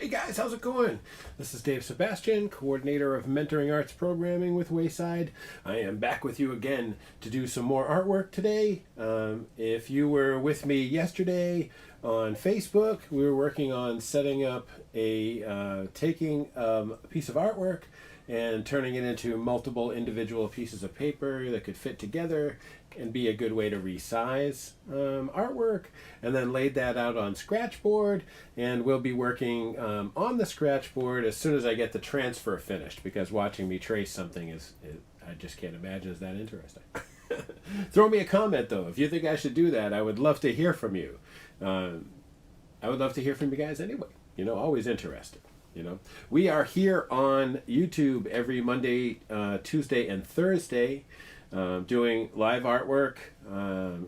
Hey guys, how's it going? This is Dave Sebastian, coordinator of Mentoring Arts Programming with Wayside. I am back with you again to do some more artwork today. If you were with me yesterday on Facebook, we were working on setting up taking a piece of artwork and turning it into multiple individual pieces of paper that could fit together and be a good way to resize artwork, and then laid that out on Scratchboard, and we'll be working on the Scratchboard as soon as I get the transfer finished, because watching me trace something is I just can't imagine is that interesting. Throw me a comment though if you think I should do that. I would love to hear from you. I would love to hear from you guys anyway. Always interested. We are here on YouTube every Monday, Tuesday, and Thursday, doing live artwork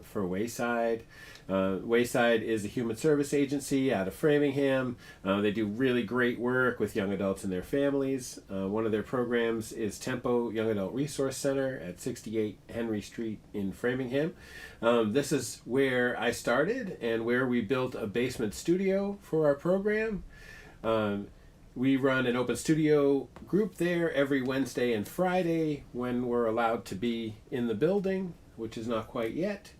for Wayside. Wayside is a human service agency out of Framingham. They do really great work with young adults and their families. One of their programs is Tempo Young Adult Resource Center at 68 Henry Street in Framingham. This is where I started and where we built a basement studio for our program. We run an open studio group there every Wednesday and Friday when we're allowed to be in the building, which is not quite yet.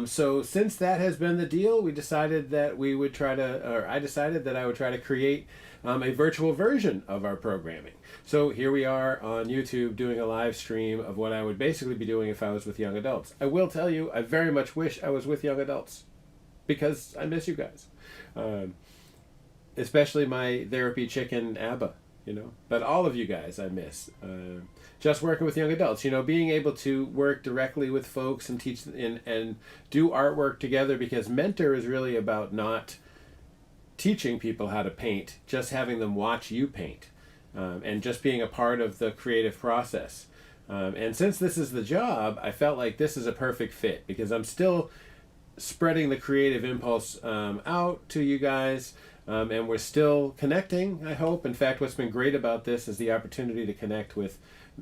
So since that has been the deal, we decided that I decided that I would try to create a virtual version of our programming. So here we are on YouTube doing a live stream of what I would basically be doing if I was with young adults. I will tell you, I very much wish I was with young adults because I miss you guys. Especially my therapy chicken Abba, but all of you guys I miss. Just working with young adults, being able to work directly with folks and teach and do artwork together, because mentor is really about not teaching people how to paint, just having them watch you paint, and just being a part of the creative process. And since this is the job, I felt like this is a perfect fit, because I'm still spreading the creative impulse out to you guys. And we're still connecting, I hope. In fact, what's been great about this is the opportunity to connect with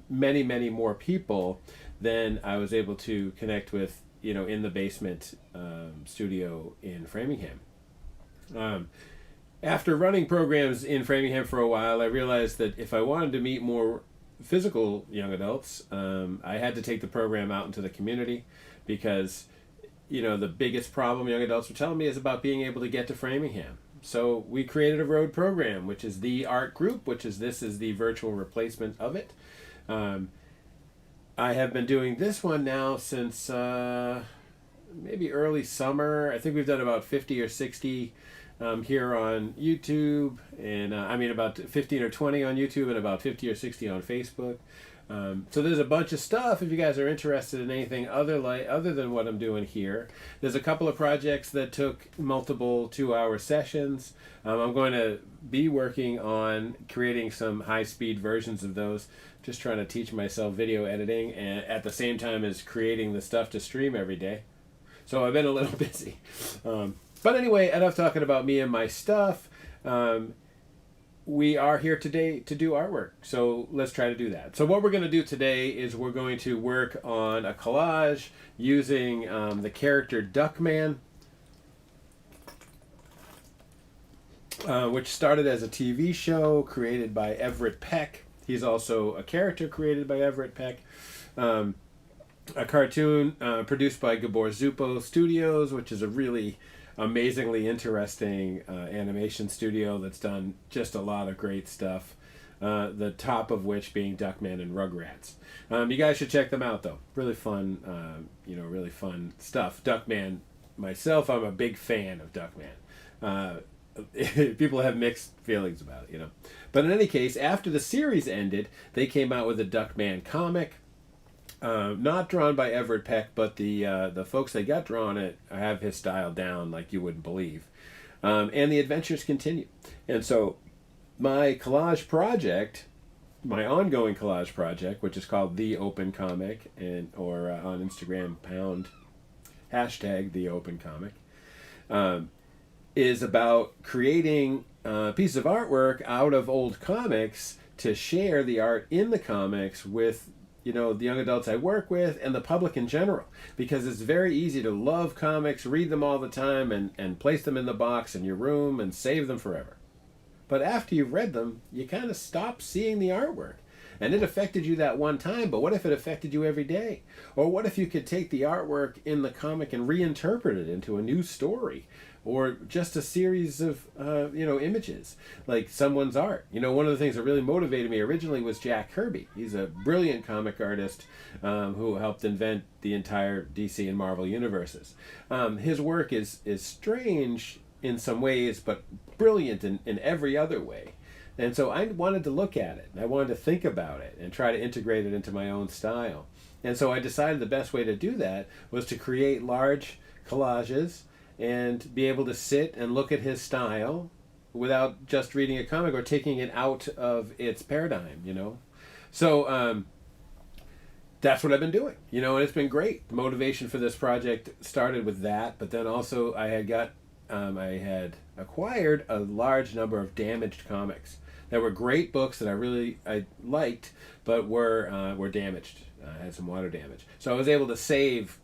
many, many more people than I was able to connect with, in the basement studio in Framingham. After running programs in Framingham for a while, I realized that if I wanted to meet more physical young adults, I had to take the program out into the community, because, the biggest problem young adults were telling me is about being able to get to Framingham. So we created a road program, which is the art group, this is the virtual replacement of it. I have been doing this one now since maybe early summer. I think we've done about 50 or 60 here on YouTube, and about 15 or 20 on YouTube and about 50 or 60 on Facebook. So there's a bunch of stuff if you guys are interested in anything other than what I'm doing here. There's a couple of projects that took multiple 2-hour sessions. I'm going to be working on creating some high-speed versions of those, just trying to teach myself video editing and at the same time as creating the stuff to stream every day. So I've been a little busy. But anyway, enough talking about me and my stuff. We are here today to do artwork, so let's try to do that. So what we're going to do today is we're going to work on a collage using the character Duckman, which started as a TV show created by Everett Peck. He's also a character created by Everett Peck. A cartoon produced by Gabor Zupo Studios, which is a really amazingly interesting animation studio that's done just a lot of great stuff, the top of which being Duckman and Rugrats. You guys should check them out though. Really fun, really fun stuff. Duckman, myself, I'm a big fan of Duckman. People have mixed feelings about it, But in any case, after the series ended, they came out with a Duckman comic. Not drawn by Everett Peck, but the folks that got drawn it have his style down like you wouldn't believe. And the adventures continue. And so my collage project, my ongoing collage project, which is called The Open Comic, or on Instagram, # The Open Comic, is about creating a piece of artwork out of old comics to share the art in the comics with the young adults I work with and the public in general, because it's very easy to love comics, read them all the time, and place them in the box in your room and save them forever. but after you've read them, you kind of stop seeing the artwork. And it affected you that one time, but what if it affected you every day? Or what if you could take the artwork in the comic and reinterpret it into a new story? Or just a series of, images, like someone's art. One of the things that really motivated me originally was Jack Kirby. He's a brilliant comic artist who helped invent the entire DC and Marvel universes. His work is strange in some ways, but brilliant in every other way. And so I wanted to look at it, and I wanted to think about it, and try to integrate it into my own style. And so I decided the best way to do that was to create large collages and be able to sit and look at his style without just reading a comic or taking it out of its paradigm. So that's what I've been doing, and it's been great. The motivation for this project started with that, but then also I had acquired a large number of damaged comics that were great books that I liked, but were damaged, had some water damage. So I was able to save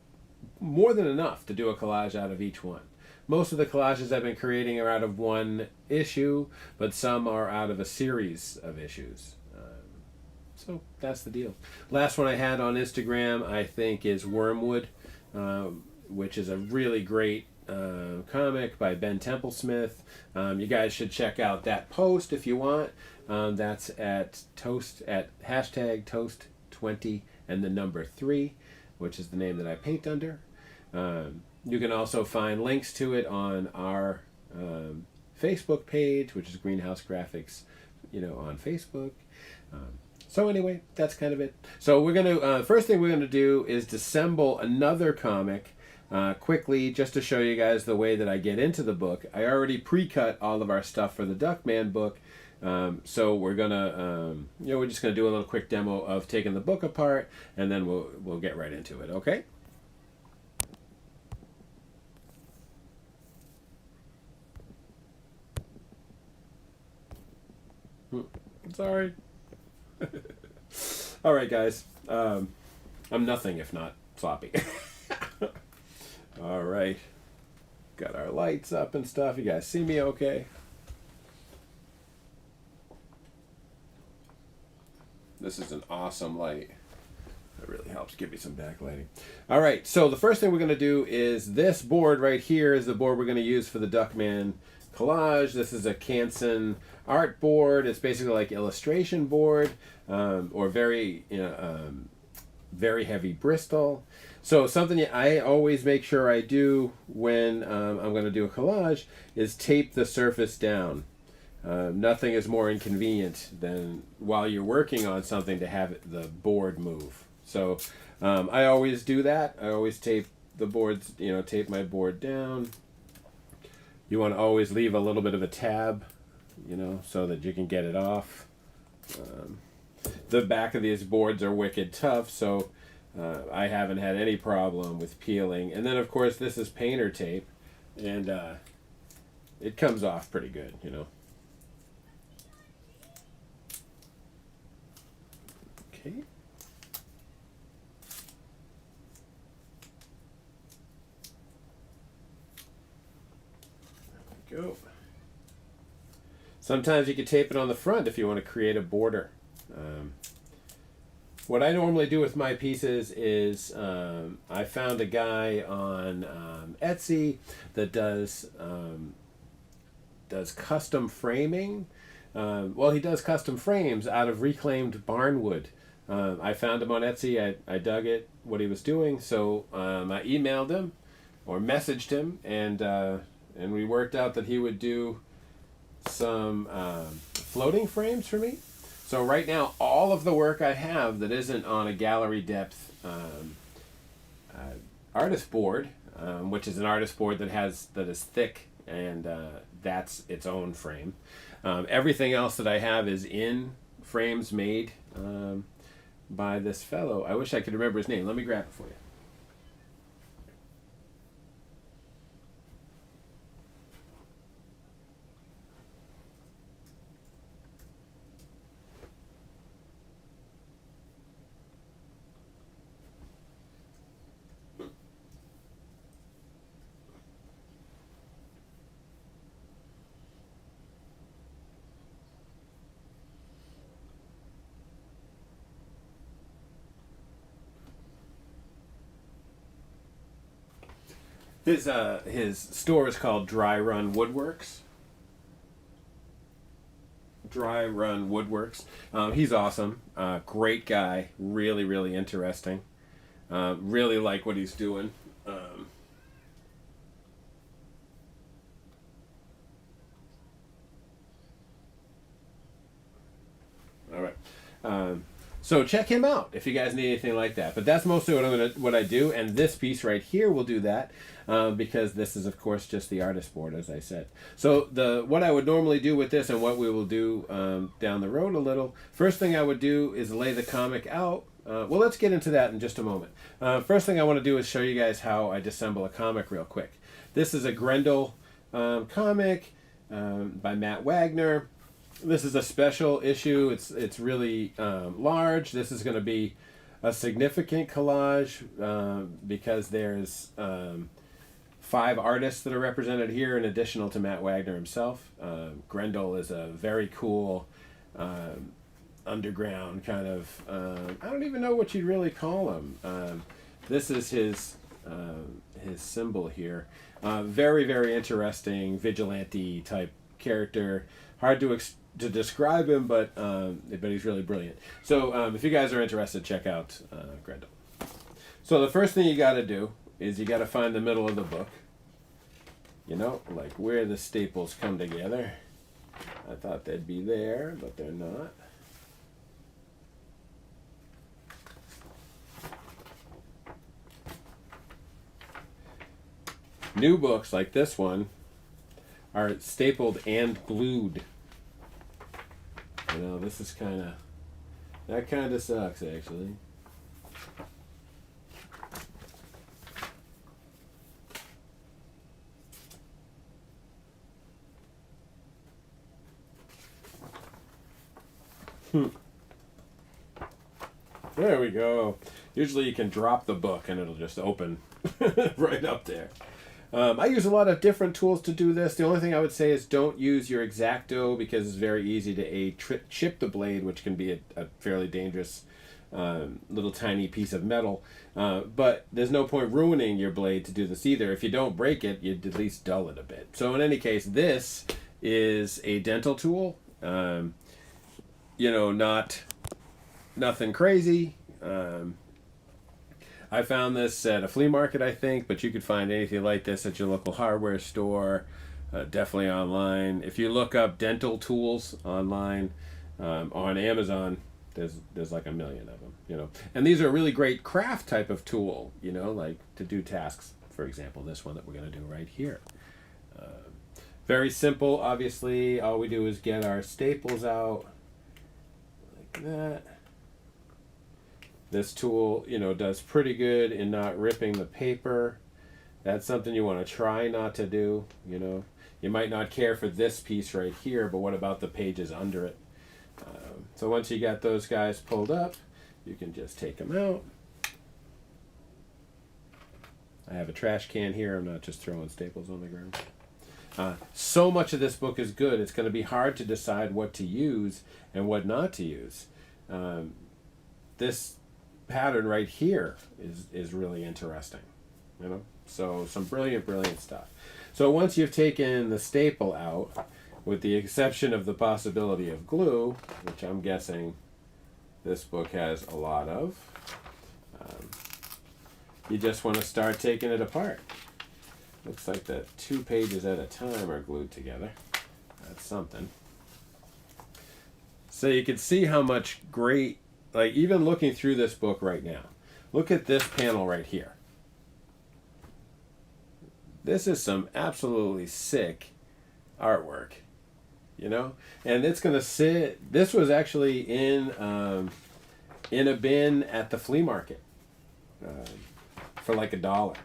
more than enough to do a collage out of each one. Most of the collages I've been creating are out of one issue, but some are out of a series of issues. So that's the deal. Last one I had on Instagram, I think, is Wormwood, which is a really great comic by Ben Templesmith. You guys should check out that post if you want. That's at hashtag Toast20 and the number 3, which is the name that I paint under. You can also find links to it on our Facebook page, which is Greenhouse Graphics, on Facebook. So anyway, that's kind of it. So we're gonna first thing we're gonna do is disassemble another comic quickly, just to show you guys the way that I get into the book. I already pre-cut all of our stuff for the Duckman book, so we're gonna we're just gonna do a little quick demo of taking the book apart, and then we'll get right into it. Okay. Sorry. All right, guys. I'm nothing if not sloppy. All right. Got our lights up and stuff. You guys see me okay? This is an awesome light. It really helps give me some backlighting. All right, so the first thing we're going to do is this board right here is the board we're going to use for the Duckman collage. This is a Canson art board. It's basically like illustration board, or very very heavy Bristol. So something I always make sure I do when I'm going to do a collage is tape the surface down. Nothing is more inconvenient than while you're working on something to have the board move. So I always do that. I always tape the boards, tape my board down. You want to always leave a little bit of a tab, so that you can get it off. The back of these boards are wicked tough, so I haven't had any problem with peeling. And then, of course, this is painter tape, and it comes off pretty good, Okay. There we go. Sometimes you can tape it on the front if you want to create a border. What I normally do with my pieces is I found a guy on Etsy that does custom framing. He does custom frames out of reclaimed barn wood. I found him on Etsy. I dug it, what he was doing. So I emailed him or messaged him, and we worked out that he would do some floating frames for me. So right now, all of the work I have that isn't on a gallery depth artist board, which is an artist board that is thick, and that's its own frame. Everything else that I have is in frames made by this fellow. I wish I could remember his name. Let me grab it for you. His store is called Dry Run Woodworks. Dry Run Woodworks. He's awesome. Great guy. Really, really interesting. Really like what he's doing. All right. So check him out if you guys need anything like that. But that's mostly what I do, and this piece right here will do that because this is, of course, just the artist board, as I said. So what I would normally do with this, and what we will do down the road a little, first thing I would do is lay the comic out. Well, let's get into that in just a moment. First thing I want to do is show you guys how I disassemble a comic real quick. This is a Grendel comic by Matt Wagner. This is a special issue. It's really large. This is going to be a significant collage because there's 5 artists that are represented here in addition to Matt Wagner himself. Grendel is a very cool underground kind of, I don't even know what you'd really call him. This is his symbol here. Very, very interesting vigilante type character. Hard to describe him, but he's really brilliant. So if you guys are interested, check out Grendel. So the first thing you got to do is you got to find the middle of the book. You know, like where the staples come together. I thought they'd be there, but they're not. New books like this one are stapled and glued. You know, this is that kind of sucks, actually. There we go. Usually you can drop the book and it'll just open right up there. I use a lot of different tools to do this. The only thing I would say is don't use your X-Acto because it's very easy to chip the blade, which can be a fairly dangerous little tiny piece of metal. But there's no point ruining your blade to do this either. If you don't break it, you'd at least dull it a bit. So in any case, this is a dental tool. You know, nothing crazy. I found this at a flea market, I think, but you could find anything like this at your local hardware store, definitely online. If you look up dental tools online on Amazon, there's like a million of them, you know. And these are a really great craft type of tool, you know, like to do tasks. For example, this one that we're going to do right here. Very simple, obviously. All we do is get our staples out like that. This tool, you know, does pretty good in not ripping the paper. That's something you want to try not to do, you know. You might not care for this piece right here, but what about the pages under it? So once you got those guys pulled up, you can just take them out. I have a trash can here. I'm not just throwing staples on the ground. So much of this book is good, it's going to be hard to decide what to use and what not to use. This pattern right here is really interesting, you know. So some brilliant stuff. So once you've taken the staple out, with the exception of the possibility of glue, which I'm guessing this book has a lot of, you just want to start taking it apart. Looks like that 2 pages at a time are glued together. That's something. So you can see how much great, like even looking through this book right now, look at this panel right here. This is some absolutely sick artwork, you know? And it's going to sit, this was actually in a bin at the flea market for like $1.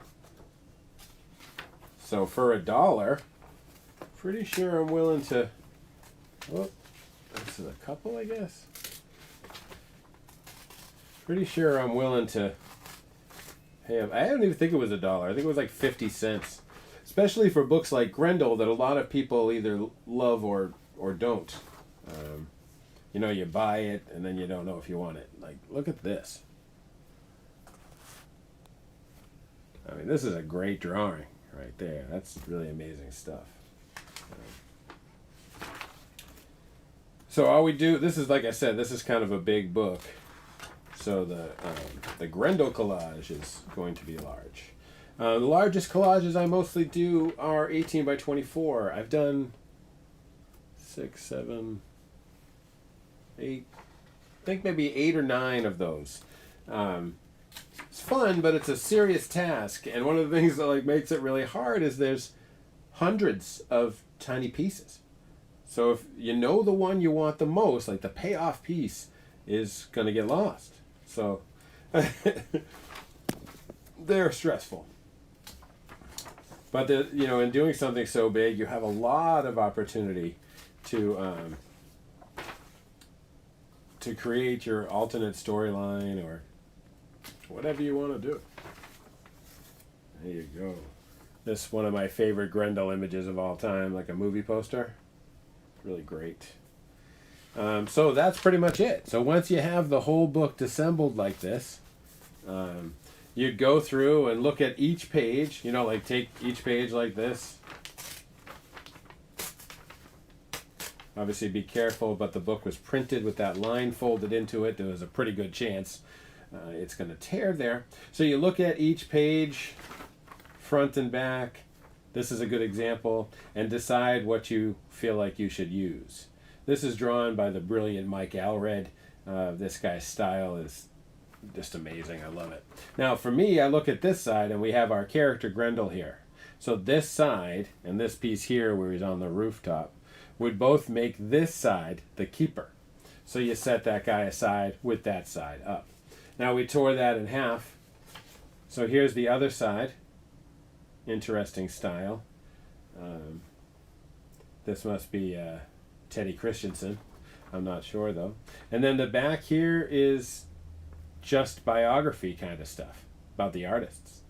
So for $1, pretty sure I'm willing to, oh, this is a couple, I guess. Pretty sure I'm willing to pay. I don't even think it was $1. I think it was like 50 cents. Especially for books like Grendel that a lot of people either love or don't. You know, you buy it and then you don't know if you want it. Like, look at this. I mean, this is a great drawing right there. That's really amazing stuff. So all we do, this is, like I said, this is kind of a big book. So the Grendel collage is going to be large. The largest collages I mostly do are 18 by 24. I've done 6, 7, 8, I think maybe 8 or 9 of those. It's fun, but it's a serious task. And one of the things that like makes it really hard is there's hundreds of tiny pieces. So if you know the one you want the most, like the payoff piece is going to get lost. So they're stressful. But in doing something so big, you have a lot of opportunity to create your alternate storyline or whatever you want to do. There you go. This is one of my favorite Grendel images of all time, like a movie poster. Really great. So that's pretty much it. So once you have the whole book dissembled like this, you go through and look at each page, like take each page like this. Obviously be careful, but the book was printed with that line folded into it. There was a pretty good chance it's going to tear there. So you look at each page, front and back. This is a good example, and decide what you feel like you should use. This is drawn by the brilliant Mike Allred. This guy's style is just amazing. I love it. Now, for me, I look at this side, and we have our character Grendel here. So this side and this piece here where he's on the rooftop would both make this side the keeper. So you set that guy aside with that side up. Now, we tore that in half. So here's the other side. Interesting style. This must be Teddy Christensen. I'm not sure though. And then the back here is just biography kind of stuff about the artists.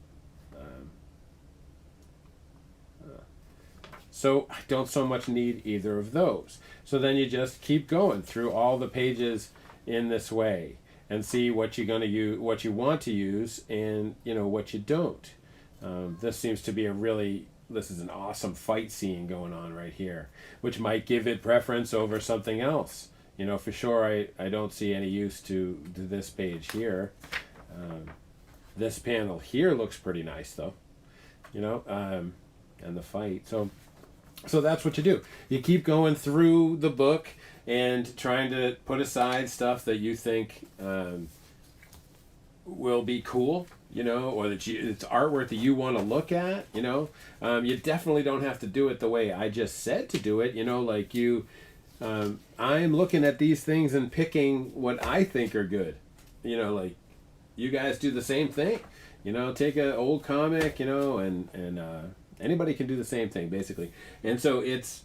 So I don't so much need either of those. So then you just keep going through all the pages in this way and see what you're going to use, what you want to use, and what you don't. This seems to be this is an awesome fight scene going on right here, which might give it preference over something else. For sure, I don't see any use to this page here. This panel here looks pretty nice, though, and the fight. So that's what you do. You keep going through the book and trying to put aside stuff that you think will be cool, or that it's artwork that you want to look at, You definitely don't have to do it the way I just said to do it, like I'm looking at these things and picking what I think are good, like you guys do the same thing, take an old comic, and anybody can do the same thing, basically. And so it's,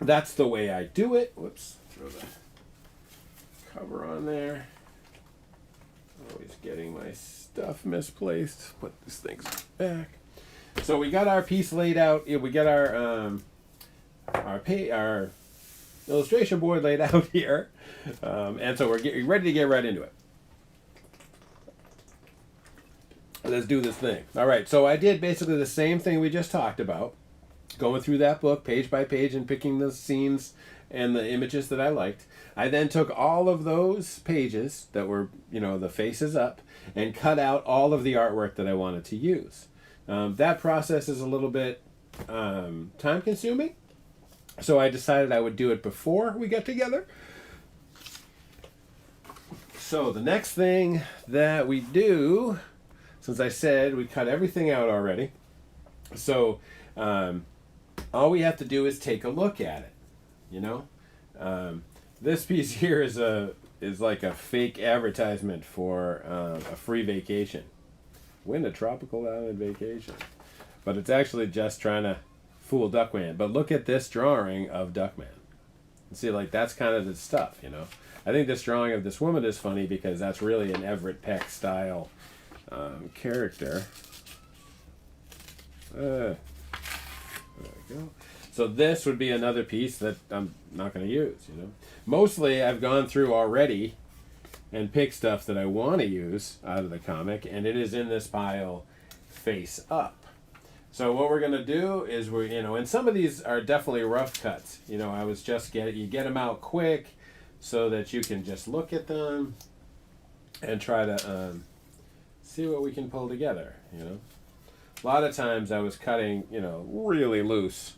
that's the way I do it. Whoops, throw the cover on there. Always getting my stuff misplaced. Put these things back. So we got our piece laid out. We got our illustration board laid out here, and so we're ready to get right into it. Let's do this thing. All right. So I did basically the same thing we just talked about, going through that book page by page and picking the scenes and the images that I liked. I then took all of those pages that were, the faces up, and cut out all of the artwork that I wanted to use. That process is a little bit time consuming, so I decided I would do it before we get together. So the next thing that we do, since I said we cut everything out already, so all we have to do is take a look at it, This piece here is like a fake advertisement for a free vacation. Win a tropical island vacation. But it's actually just trying to fool Duckman. But look at this drawing of Duckman. See, that's kind of the stuff, I think this drawing of this woman is funny because that's really an Everett Peck style character. There we go. So this would be another piece that I'm not going to use, Mostly I've gone through already and picked stuff that I want to use out of the comic, and it is in this pile face up. So what we're gonna do is and some of these are definitely rough cuts. I was just you get them out quick, so that you can just look at them and try to see what we can pull together. A lot of times I was cutting, really loose.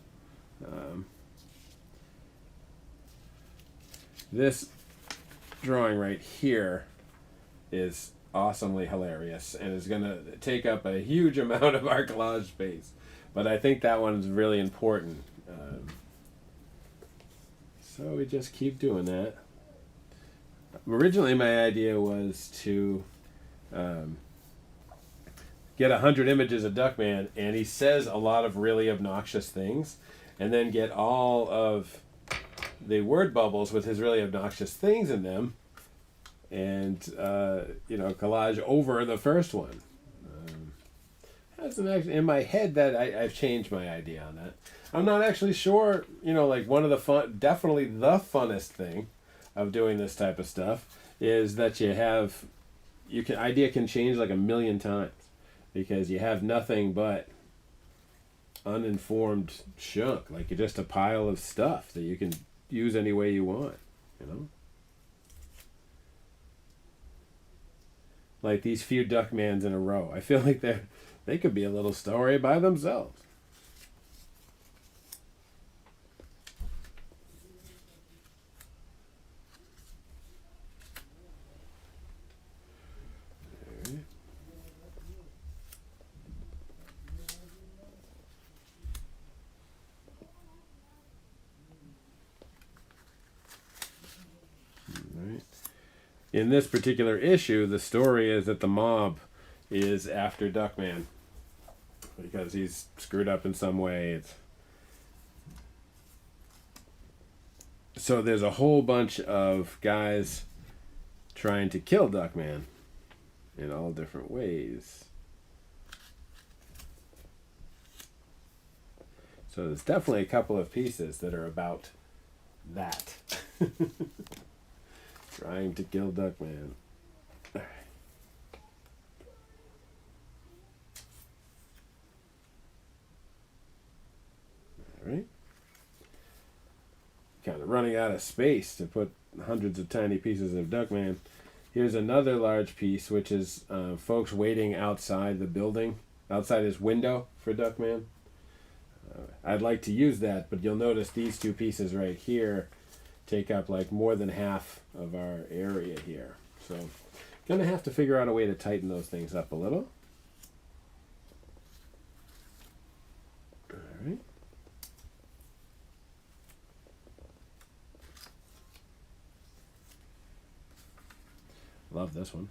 This drawing right here is awesomely hilarious and is going to take up a huge amount of our collage space. But I think that one's really important. So we just keep doing that. Originally my idea was to get 100 images of Duckman, and he says a lot of really obnoxious things, and then get all of the word bubbles with his really obnoxious things in them, and collage over the first one. That's in my head that I've changed my idea on that. I'm not actually sure. One of the definitely the funnest thing of doing this type of stuff is that idea can change like a million times, because you have nothing but uninformed junk, like you're just a pile of stuff that you can use any way you want, Like these few Duckmans in a row. I feel like they could be a little story by themselves. In this particular issue, the story is that the mob is after Duckman because he's screwed up in some way. So there's a whole bunch of guys trying to kill Duckman in all different ways. So there's definitely a couple of pieces that are about that. Trying to kill Duckman. All right. Kind of running out of space to put hundreds of tiny pieces of Duckman. Here's another large piece, which is folks waiting outside the building, outside his window for Duckman. I'd like to use that, but you'll notice these two pieces right here take up like more than half of our area here. So gonna have to figure out a way to tighten those things up a little. All right. Love this one.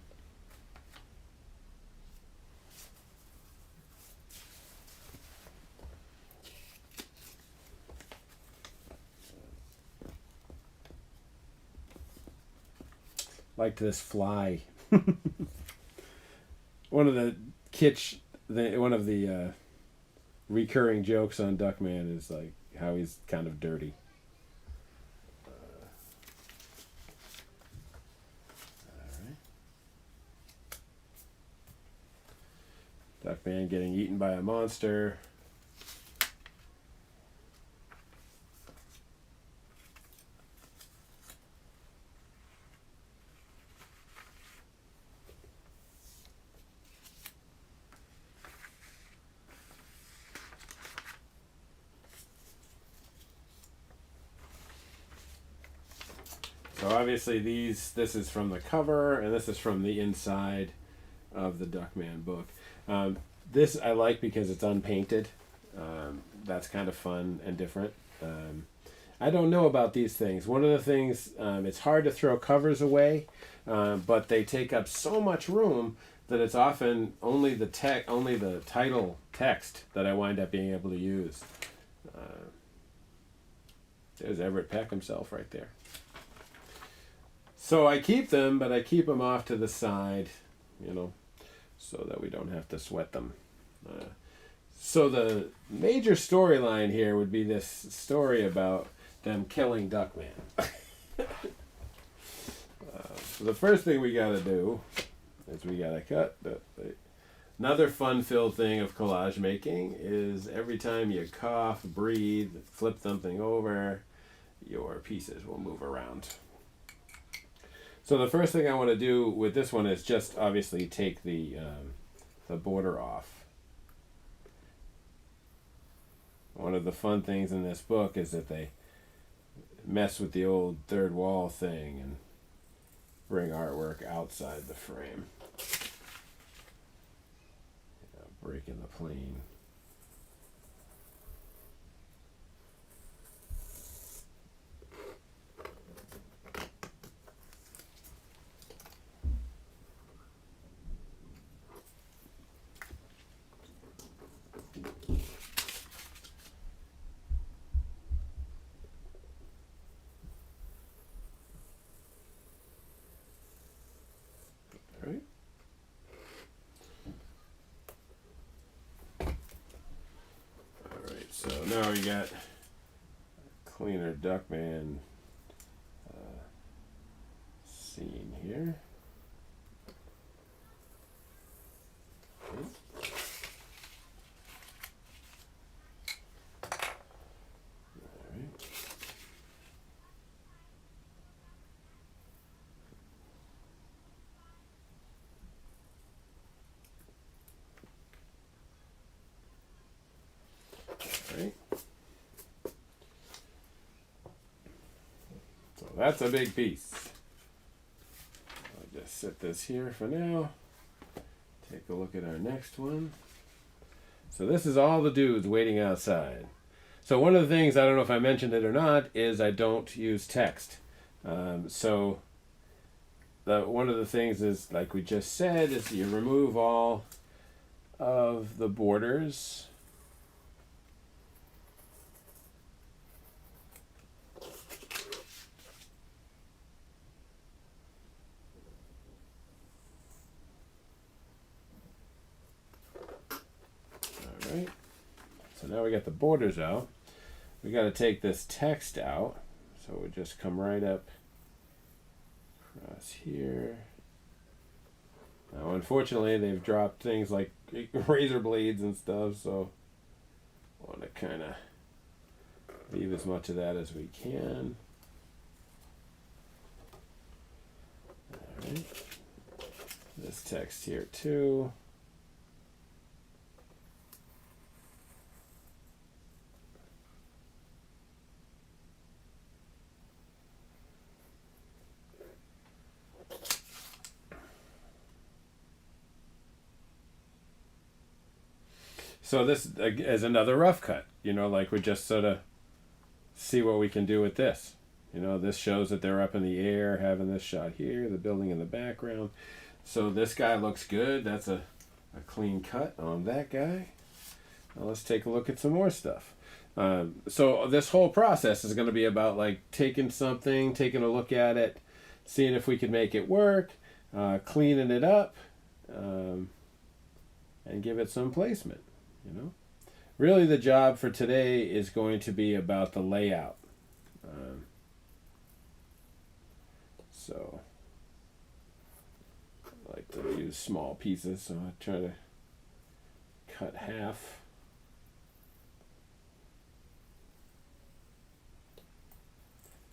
Like this fly. One of the recurring jokes on Duckman is like how he's kind of dirty. Duckman getting eaten by a monster. So obviously this is from the cover, and this is from the inside of the Duckman book. This I like because it's unpainted. That's kind of fun and different. I don't know about these things. One of the things, it's hard to throw covers away, but they take up so much room that it's often only the title text that I wind up being able to use. There's Everett Peck himself right there. So I keep them, but I keep them off to the side, so that we don't have to sweat them. So the major storyline here would be this story about them killing Duckman. So the first thing we got to do is we got to cut the Another fun-filled thing of collage making is every time you cough, breathe, flip something over, your pieces will move around. So the first thing I want to do with this one is just obviously take the border off. One of the fun things in this book is that they mess with the old third wall thing and bring artwork outside the frame. Breaking the plane. All right. So now we got cleaner Duckman scene here. Okay. All right. Right. So that's a big piece. I'll just set this here for now. Take a look at our next one. So this is all the dudes waiting outside. So one of the things, I don't know if I mentioned it or not, is I don't use text. So one of the things is, like we just said, is you remove all of the borders. Right. So now we got the borders out. We got to take this text out. So we just come right up across here. Now, unfortunately, they've dropped things like razor blades and stuff, so I want to kind of leave as much of that as we can. All right. This text here too. So this is another rough cut, like we just sort of see what we can do with this. This shows that they're up in the air, having this shot here, the building in the background. So this guy looks good. That's a clean cut on that guy. Now let's take a look at some more stuff. So this whole process is going to be about like taking something, taking a look at it, seeing if we can make it work, cleaning it up, and give it some placement. Really the job for today is going to be about the layout. So I like to use small pieces, so I try to cut half.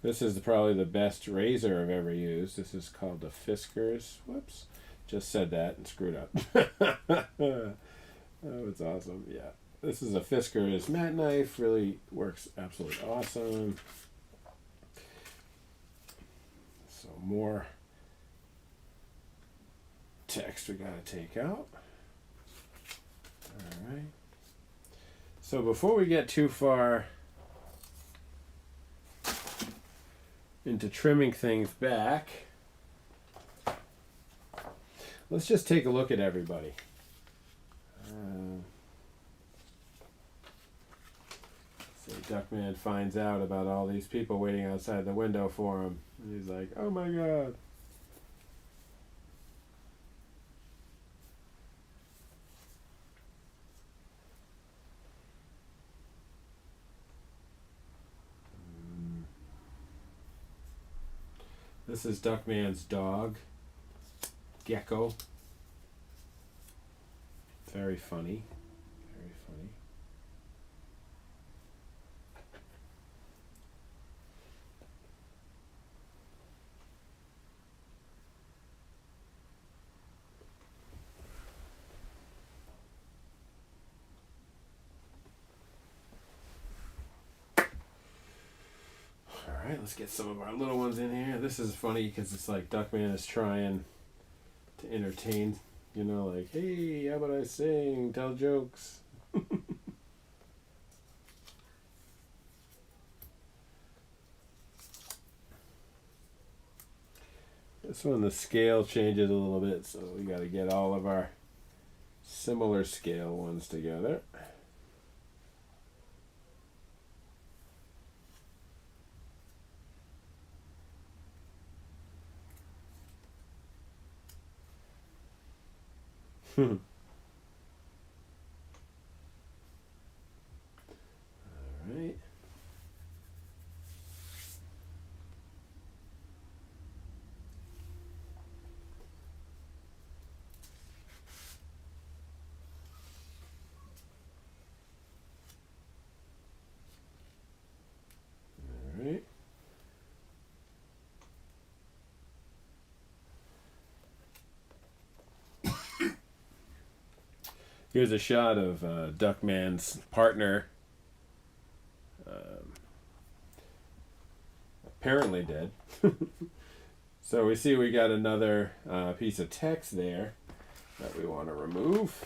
This is probably the best razor I've ever used. This is called the Fiskars. Whoops, just said that and screwed up. Oh, it's awesome. Yeah. This is a Fiskars matte knife. Really works absolutely awesome. So more text we got to take out. All right. So before we get too far into trimming things back, let's just take a look at everybody. So Duckman finds out about all these people waiting outside the window for him. And he's like, oh my God. This is Duckman's dog, Gecko. Very funny. Very funny. Alright, let's get some of our little ones in here. This is funny because it's like Duckman is trying to entertain, you know, like, hey, how about I sing, tell jokes? This one, the scale changes a little bit, so we got to get all of our similar scale ones together. All right. All right. Here's a shot of Duckman's partner, apparently dead. So we see we got another piece of text there that we want to remove.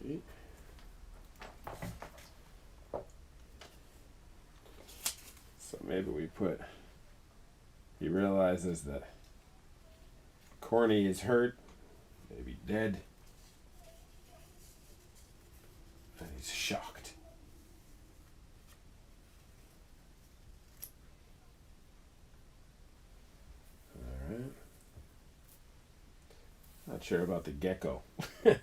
Okay. So maybe we put, he realizes that Corny is hurt, maybe dead, and he's shocked. All right. Not sure about the gecko. Right.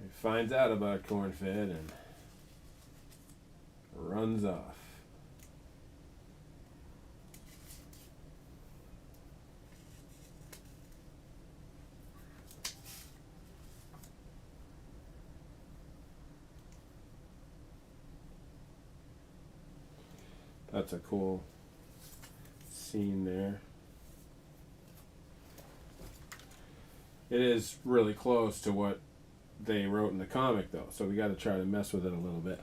He finds out about corn-fed and runs off. That's a cool scene there. It is really close to what they wrote in the comic, though, so we got to try to mess with it a little bit.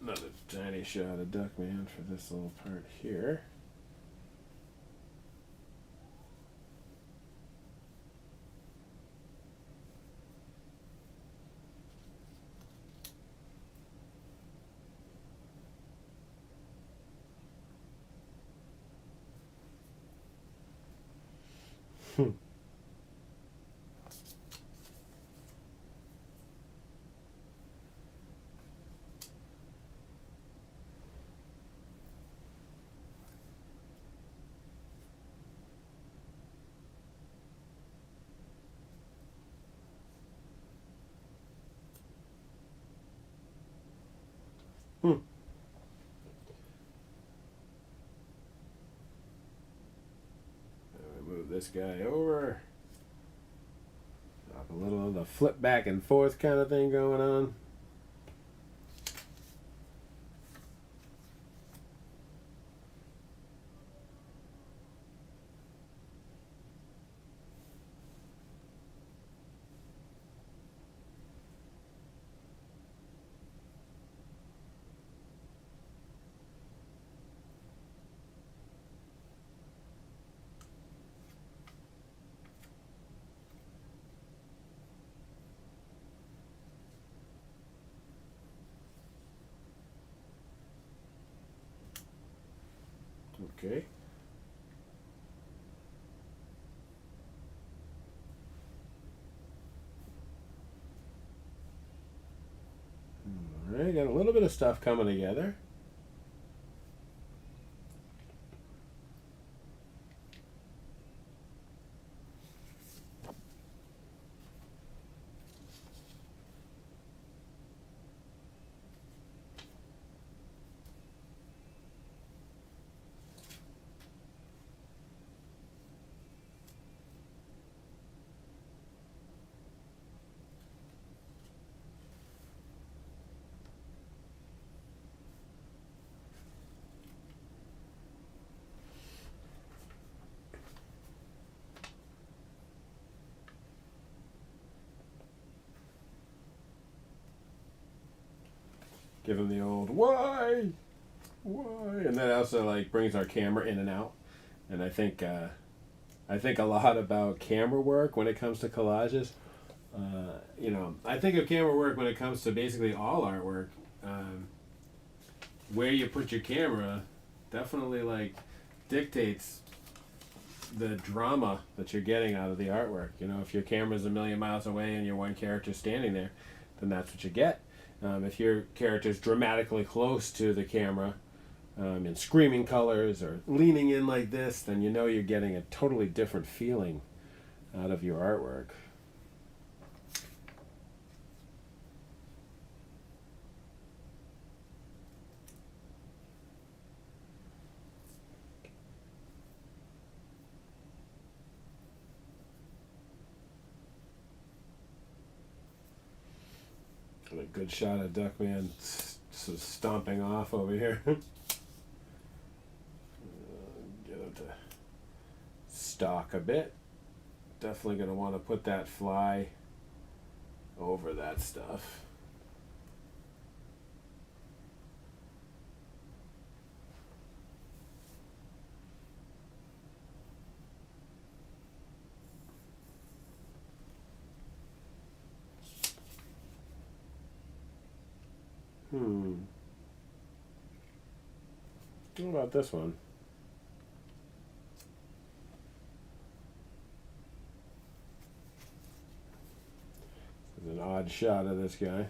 Another tiny shot of Duckman for this little part here. Move this guy over. A little of the flip back and forth kind of thing going on. Okay. All right, got a little bit of stuff coming together. Give them the old why, and that also like brings our camera in and out. And I think a lot about camera work when it comes to collages. I think of camera work when it comes to basically all artwork. Where you put your camera definitely like dictates the drama that you're getting out of the artwork. If your camera's a million miles away and your one character's standing there, then that's what you get. If your character's dramatically close to the camera, in screaming colors or leaning in like this, then you're getting a totally different feeling out of your artwork. And a good shot of Duckman stomping off over here. Get him to stalk a bit. Definitely going to want to put that fly over that stuff. What about this one? This is an odd shot of this guy.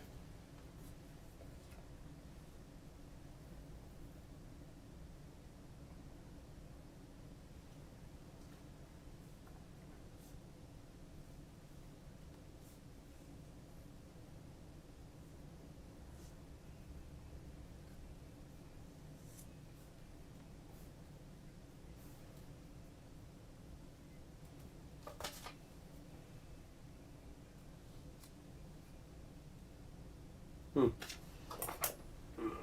I'll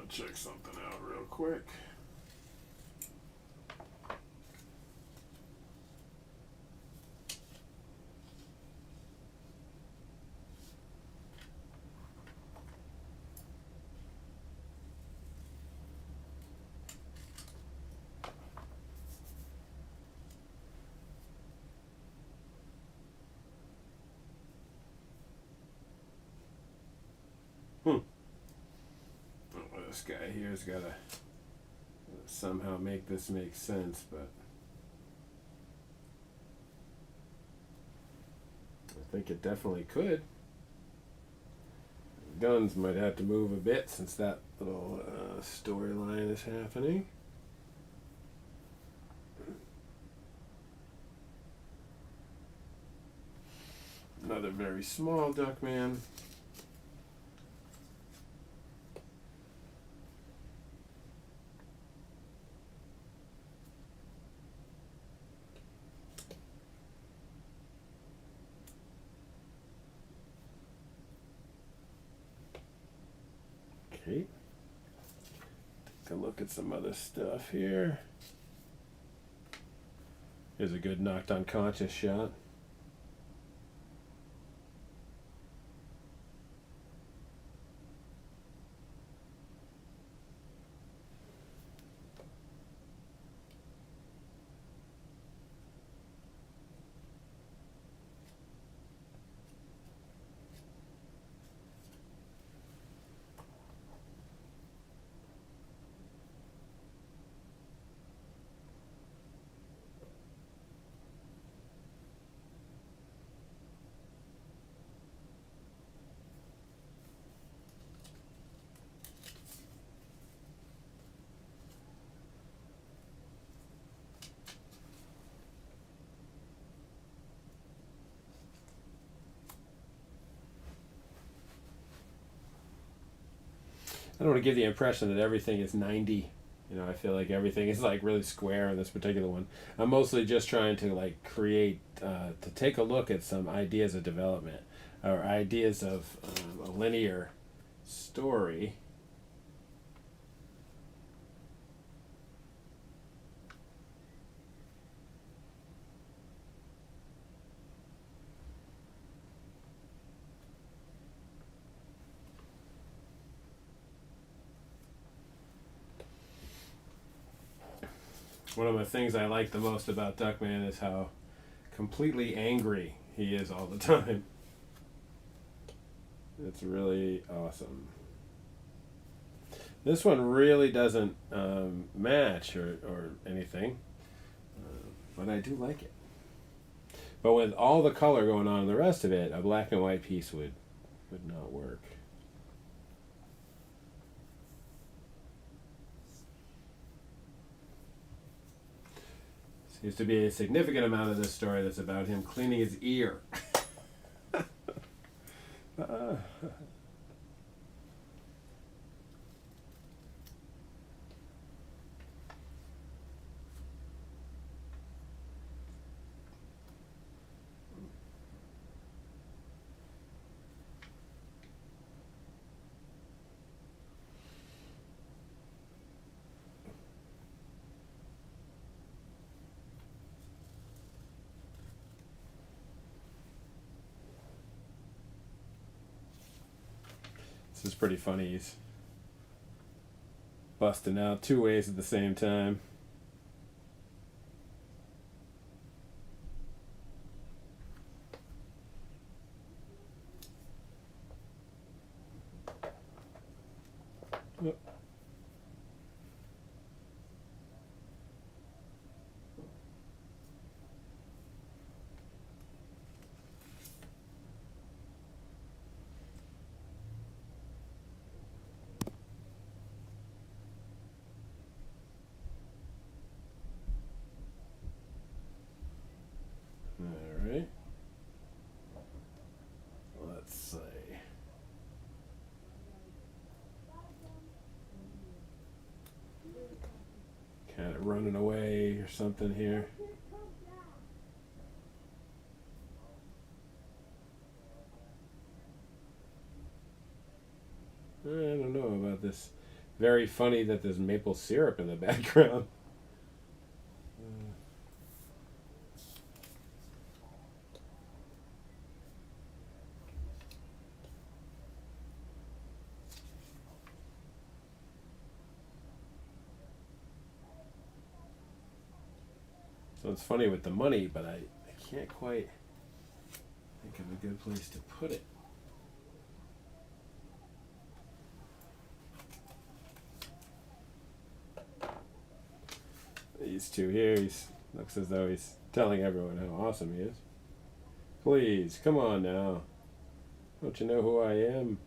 check something out real quick. This guy here's got to somehow make this make sense, but I think it definitely could. Guns might have to move a bit since that little storyline is happening. Another very small Duckman. Okay. Take a look at some other stuff here. Here's a good knocked unconscious shot. I don't want to give the impression that everything is 90. You know, I feel like everything is like really square in this particular one. I'm mostly just trying to like create, to take a look at some ideas of development or ideas of a linear story. One of the things I like the most about Duckman is how completely angry he is all the time. It's really awesome. This one really doesn't match or anything, but I do like it. But with all the color going on in the rest of it, a black and white piece would not work. Seems to be a significant amount of this story that's about him cleaning his ear. This is pretty funny. He's busting out two ways at the same time. Oh. Alright. Let's see. Kind of running away or something here. I don't know about this. Very funny that there's maple syrup in the background. So it's funny with the money, but I can't quite think of a good place to put it. These two here, he looks as though he's telling everyone how awesome he is. Please, come on now. Don't you know who I am?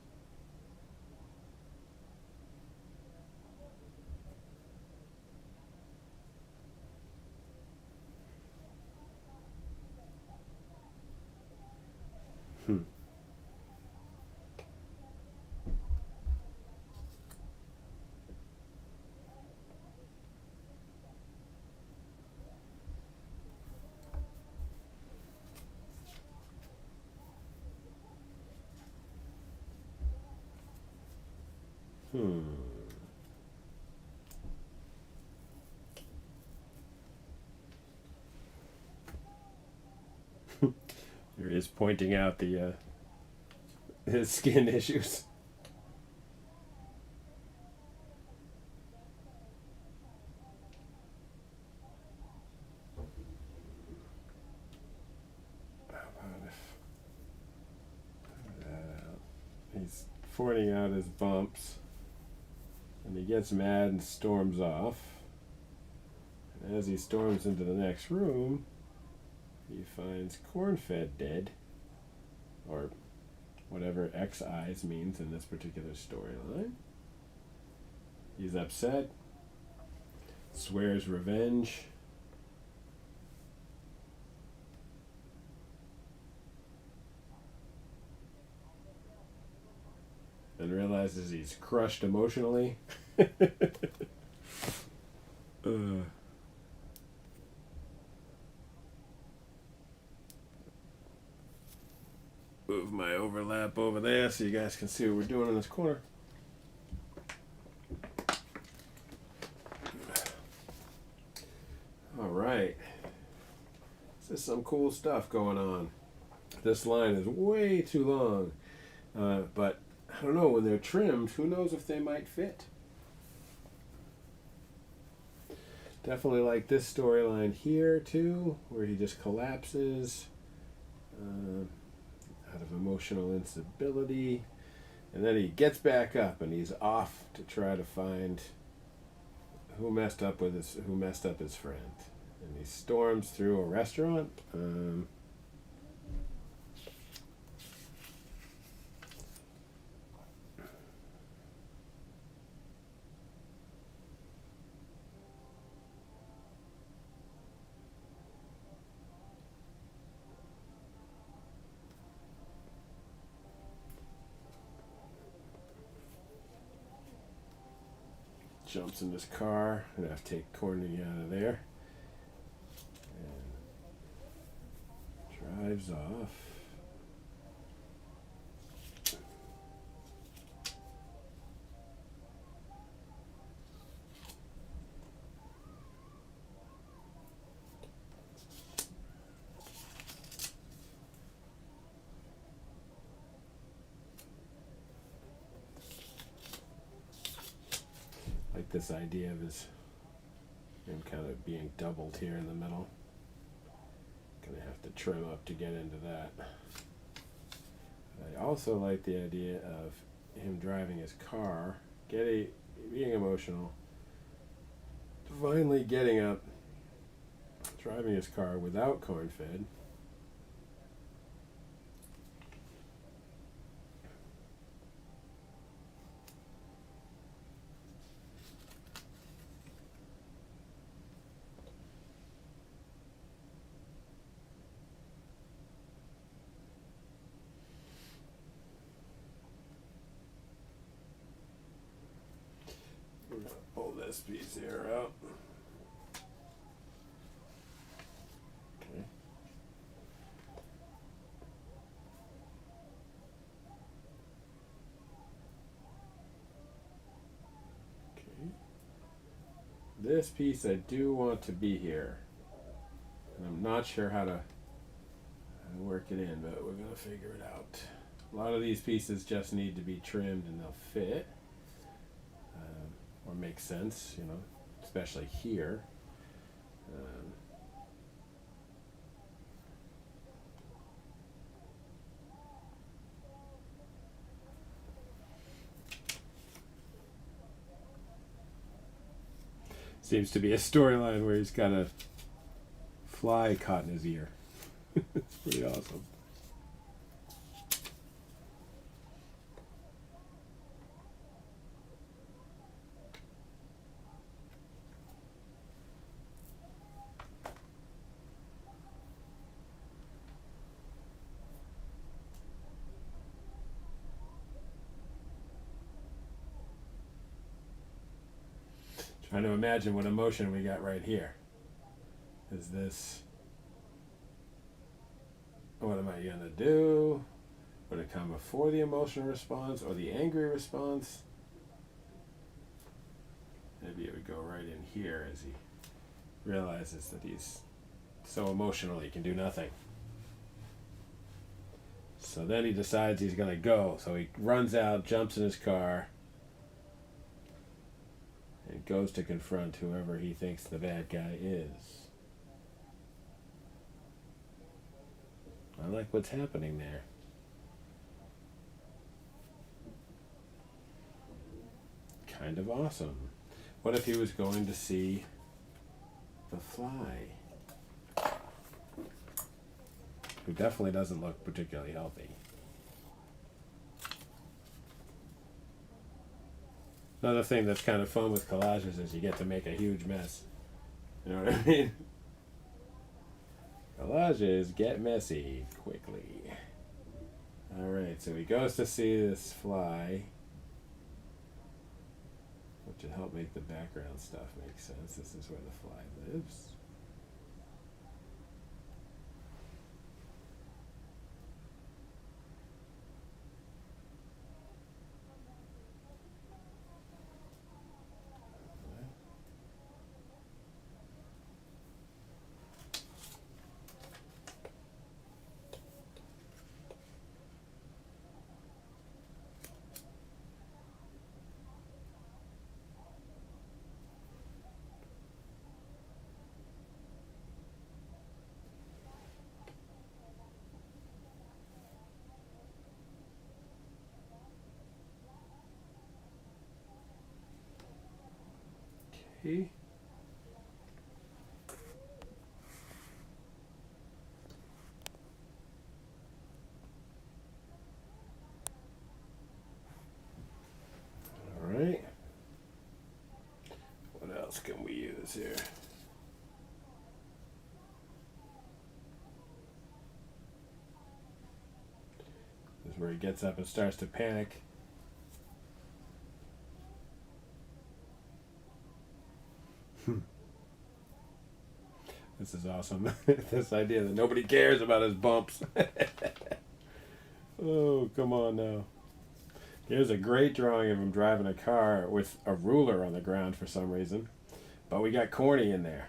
Here he is pointing out the his skin issues. How about if that out? He's pointing out his bumps, and he gets mad and storms off. And as he storms into the next room, he finds Cornfed dead, or whatever X eyes means in this particular storyline. He's upset, swears revenge. And realizes he's crushed emotionally. Move my overlap over there so you guys can see what we're doing in this corner. All right. This is some cool stuff going on. This line is way too long, but I don't know, when they're trimmed, who knows if they might fit. Definitely like this storyline here too, where he just collapses out of emotional instability, and then he gets back up and he's off to try to find who messed up his friend. And he storms through a restaurant. Jumps in his car. I'm gonna have to take Courtney out of there. And drives off. Like this idea of him kind of being doubled here in the middle. Gonna have to trim up to get into that. I also like the idea of him driving his car, being emotional, finally getting up, driving his car without corn-fed. We're going to pull this piece here out. Okay. Okay. This piece I do want to be here. And I'm not sure how to work it in, but we're going to figure it out. A lot of these pieces just need to be trimmed and they'll fit. Or make sense, you know, especially here. Seems to be a storyline where he's got a fly caught in his ear. It's pretty awesome. Trying to imagine what emotion we got right here. Is this, what am I going to do? Would it come before the emotional response or the angry response? Maybe it would go right in here as he realizes that he's so emotional he can do nothing. So then he decides he's going to go. So he runs out, jumps in his car, and goes to confront whoever he thinks the bad guy is. I like what's happening there. Kind of awesome. What if he was going to see the fly? Who definitely doesn't look particularly healthy. Another thing that's kind of fun with collages is you get to make a huge mess. You know what I mean? Collages get messy quickly. Alright, so he goes to see this fly. to help make the background stuff make sense. This is where the fly lives. Okay. All right. What else can we use here? This is where he gets up and starts to panic. This is awesome. This idea that nobody cares about his bumps. Oh, come on now. Here's a great drawing of him driving a car with a ruler on the ground for some reason. But we got corny in there.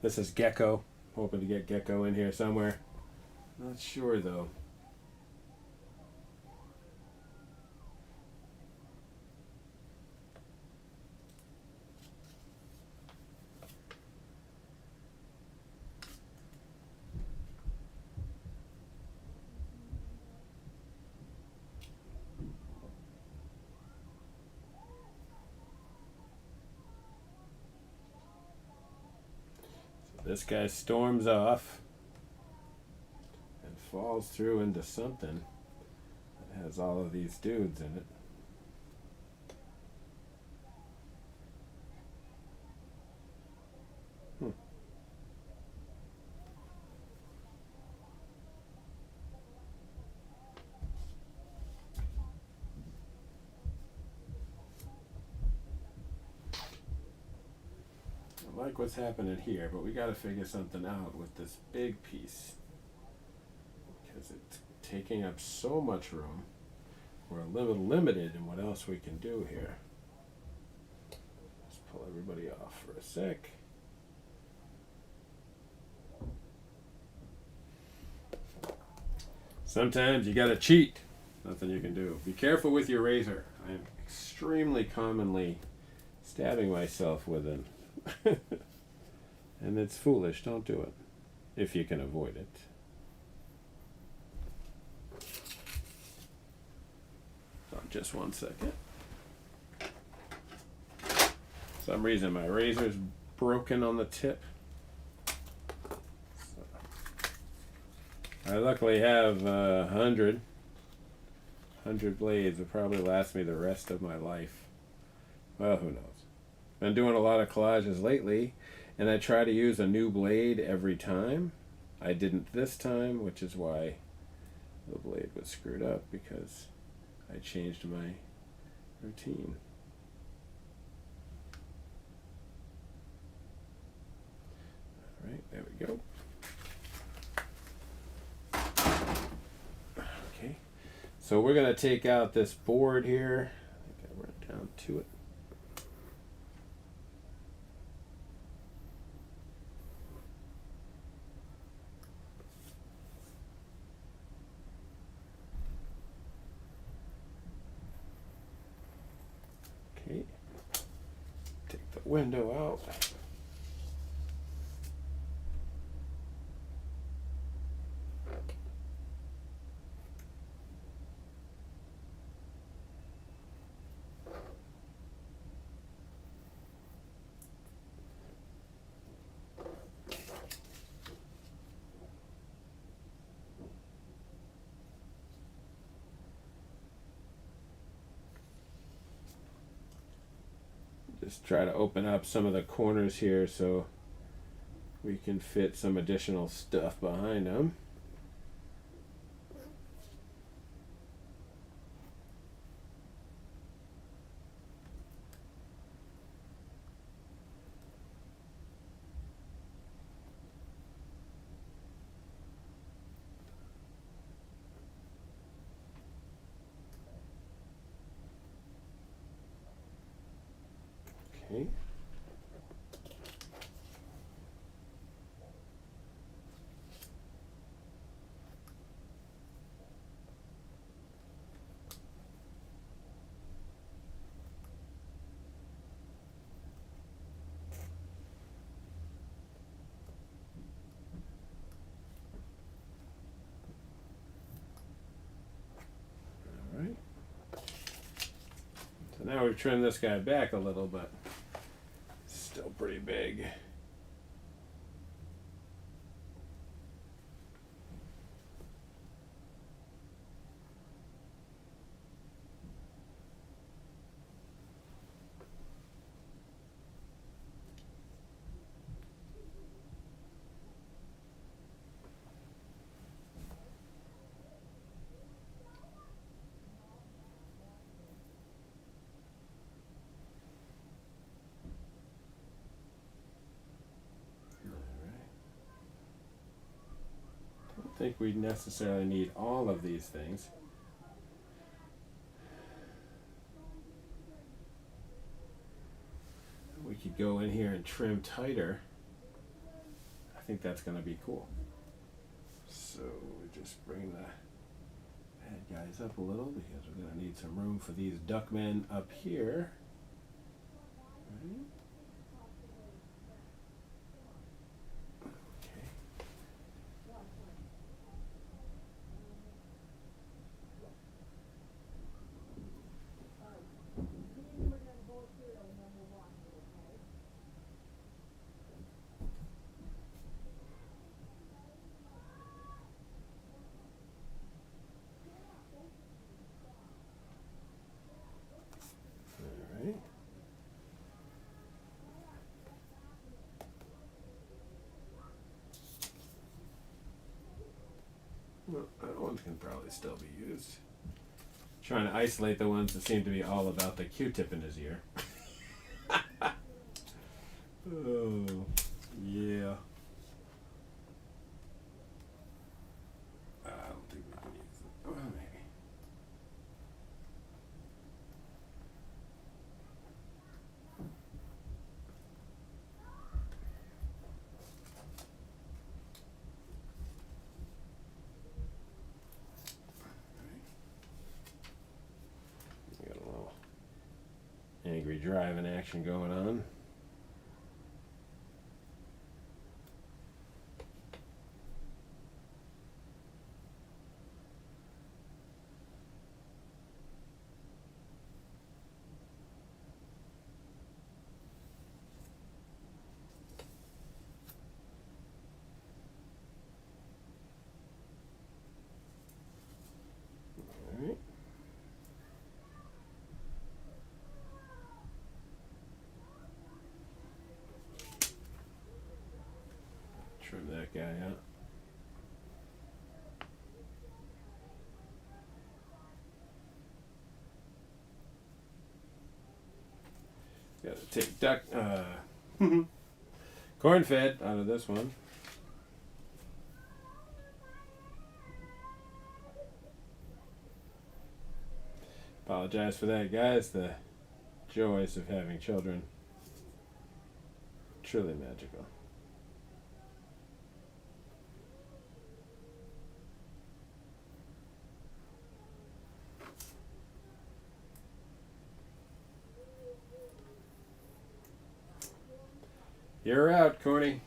This is Gecko. Hoping to get Gecko in here somewhere. Not sure though. This guy storms off and falls through into something that has all of these dudes in it. I like what's happening here, but we got to figure something out with this big piece because it's taking up so much room. We're a little limited in what else we can do here. Let's pull everybody off for a sec. Sometimes you gotta cheat. Nothing you can do. Be careful with your razor. I am extremely commonly stabbing myself with it. And it's foolish. Don't do it if you can avoid it. So just 1 second. For some reason my razor's broken on the tip. So I luckily have 100 blades. Will probably last me the rest of my life. Well, who knows? Been doing a lot of collages lately, and I try to use a new blade every time. I didn't this time, which is why the blade was screwed up, because I changed my routine. All right, there we go. Okay, so we're going to take out this board here. I think I went down to it. Okay. window out. Just try to open up some of the corners here so we can fit some additional stuff behind them. Okay. All right. So now we've trimmed this guy back a little, but still pretty big. I think we necessarily need all of these things. We could go in here and trim tighter. I think that's going to be cool. So we just bring the bad guys up a little because we're going to need some room for these Duckmen up here. Right. Well, that one can probably still be used. Trying to isolate the ones that seem to be all about the Q-tip in his ear. Oh, yeah. I don't think we can use it. Well, maybe. We got a little angry driving action going on. Trim that guy out. Gotta take corn fed out of this one. Apologize for that, guys. The joys of having children. Truly magical. You're out, Corny.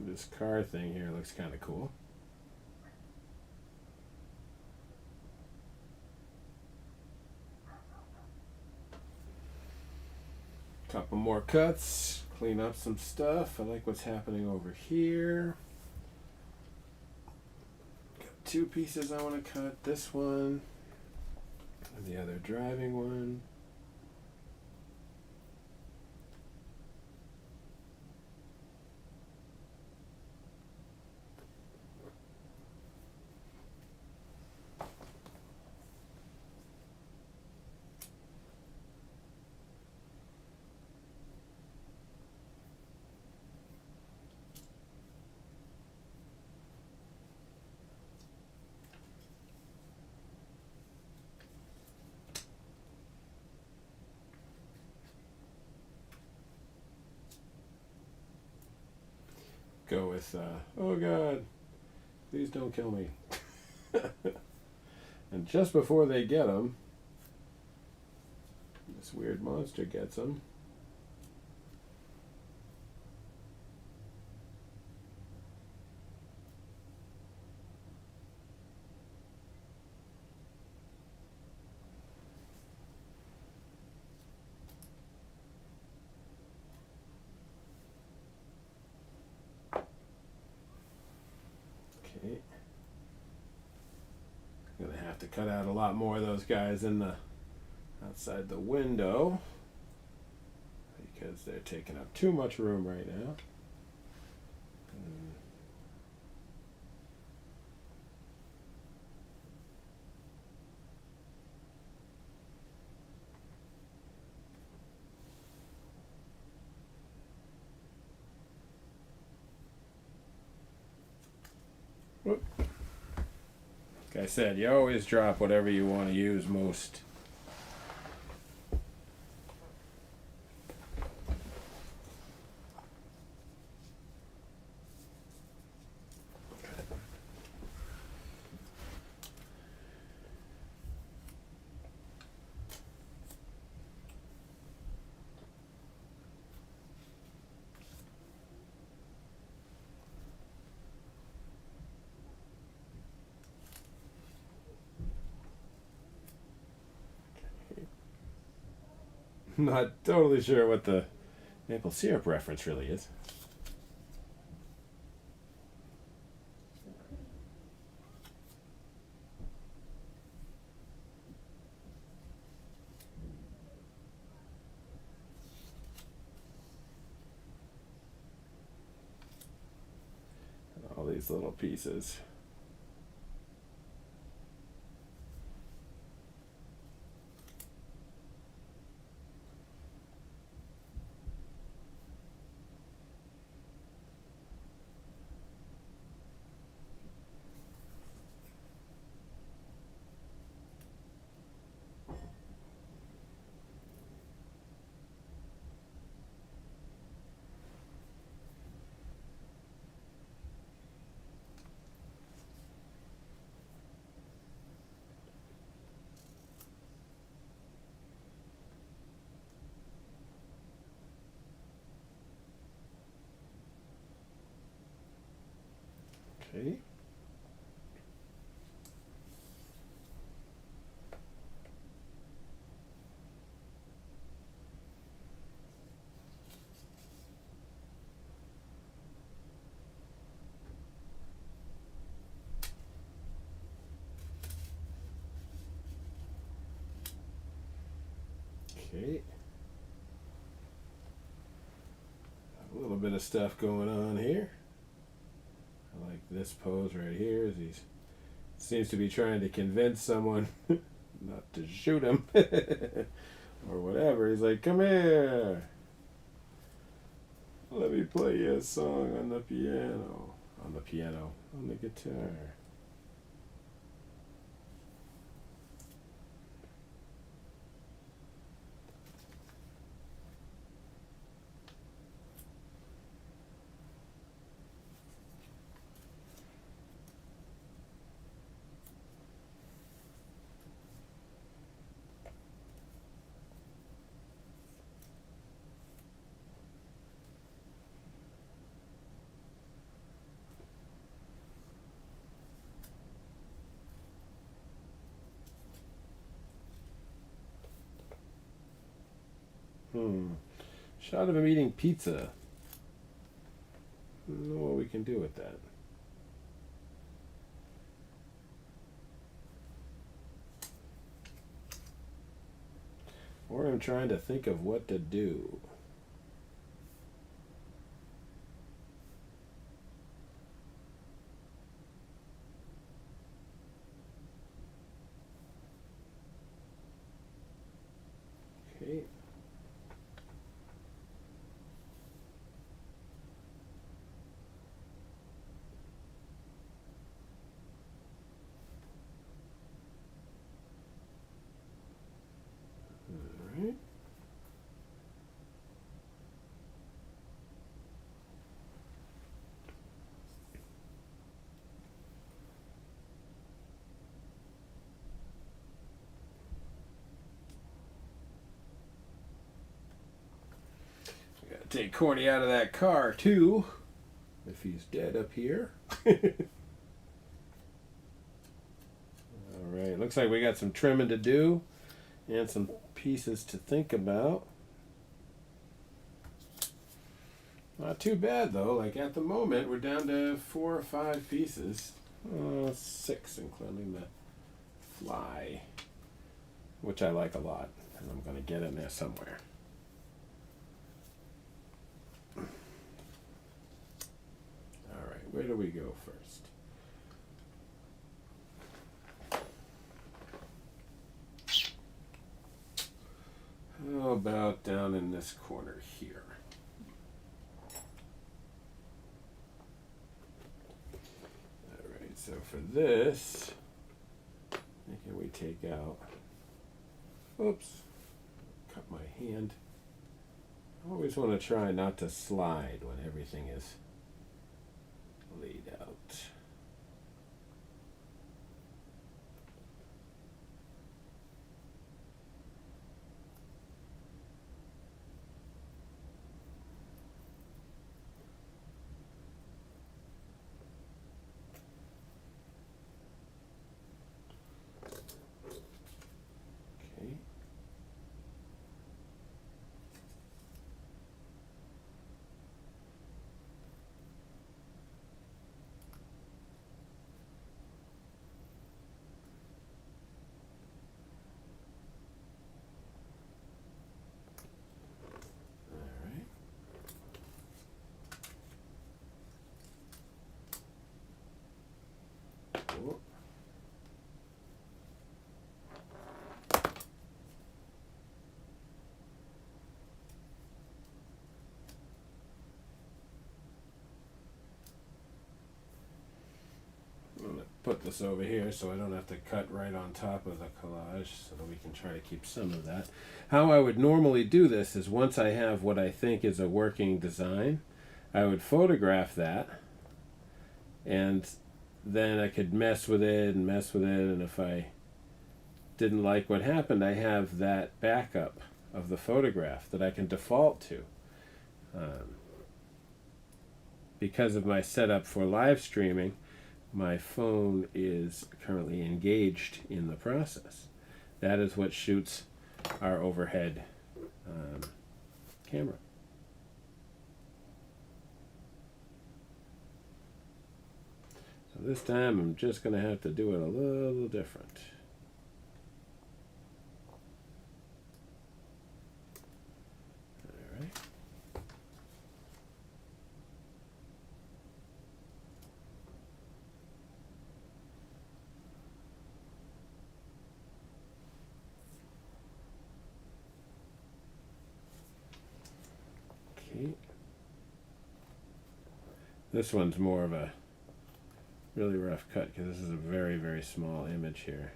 This car thing here looks kind of cool. Couple more cuts, clean up some stuff. I like what's happening over here. Got two pieces I want to cut. This one and the other driving one. Go with, oh God, please don't kill me. And just before they get him, this weird monster gets him. Okay. I'm gonna have to cut out a lot more of those guys in the outside the window because they're taking up too much room right now. Whoop. Like I said, you always drop whatever you want to use most. Not totally sure what the maple syrup reference really is. All these little pieces. Okay. Okay. A little bit of stuff going on here. this pose right here as he seems to be trying to convince someone not to shoot him or whatever. He's like, come here, let me play you a song on the piano. On the guitar. Shot of him eating pizza. I don't know what we can do with that. Or I'm trying to think of what to do. Okay. Alright. Gotta take Corny out of that car too, if he's dead up here. Alright, looks like we got some trimming to do and some pieces to think about. Not too bad though, like at the moment we're down to 4 or 5 pieces. 6 including the fly, which I like a lot, and I'm going to get in there somewhere. Alright, where do we go first? How about down in this corner here? Alright, so for this, can we take out, oops, cut my hand. I always want to try not to slide when everything is laid out. Okay. Cool. I'm going to put this over here so I don't have to cut right on top of the collage, so that we can try to keep some of that. How I would normally do this is once I have what I think is a working design, I would photograph that, and then I could mess with it, and if I didn't like what happened, I have that backup of the photograph that I can default to. Because of my setup for live streaming, my phone is currently engaged in the process. That is what shoots our overhead camera. So this time I'm just going to have to do it a little different. All right. This one's more of a really rough cut because this is a very, very small image here.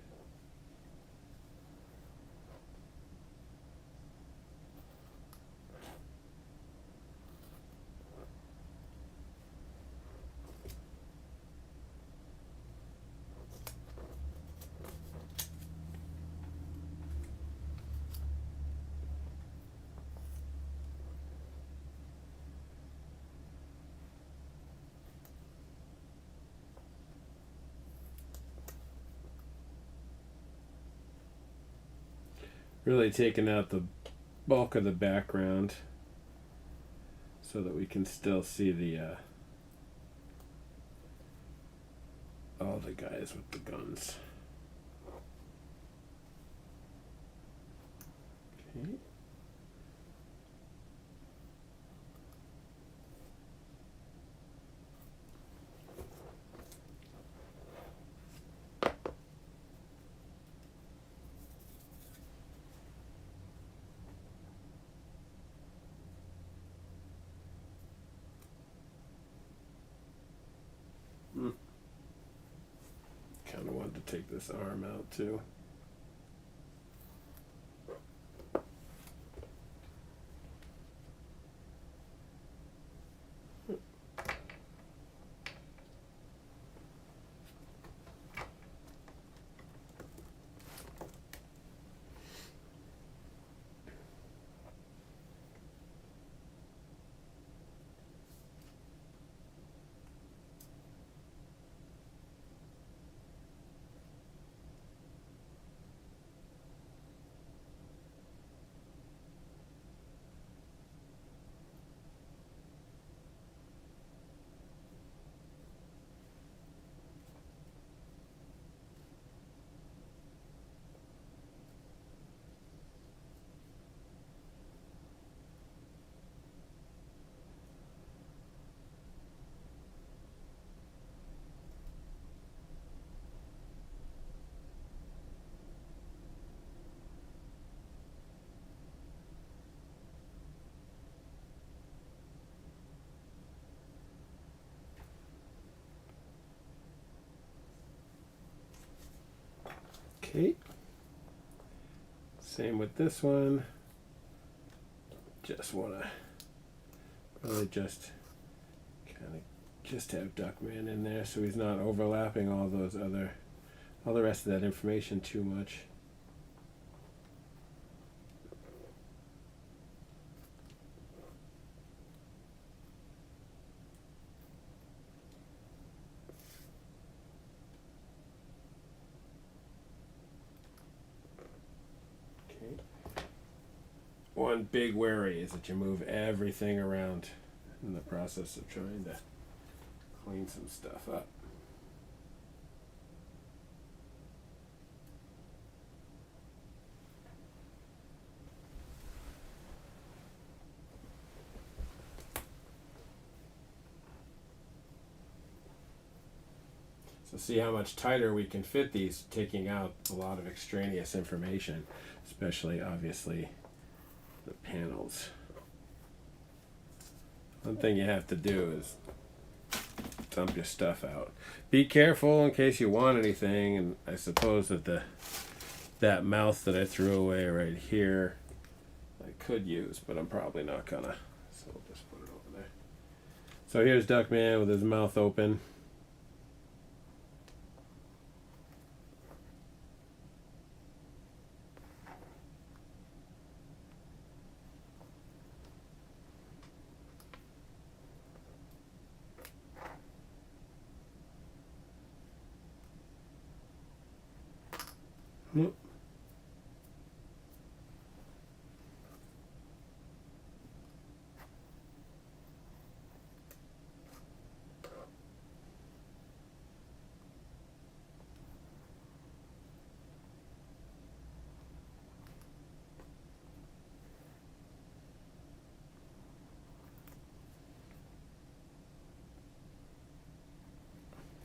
Really taking out the bulk of the background so that we can still see the all the guys with the guns. Okay. Kind of wanted to take this arm out too. Okay. Same with this one. Just want to really just kind of just have Duckman in there so he's not overlapping all the rest of that information too much. One big worry is that you move everything around in the process of trying to clean some stuff up. So see how much tighter we can fit these, taking out a lot of extraneous information, especially obviously the panels. One thing you have to do is dump your stuff out. Be careful in case you want anything, and I suppose that that mouth that I threw away right here I could use, but I'm probably not gonna. So we'll just put it over there. So here's Duckman with his mouth open. Nope.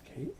Okay.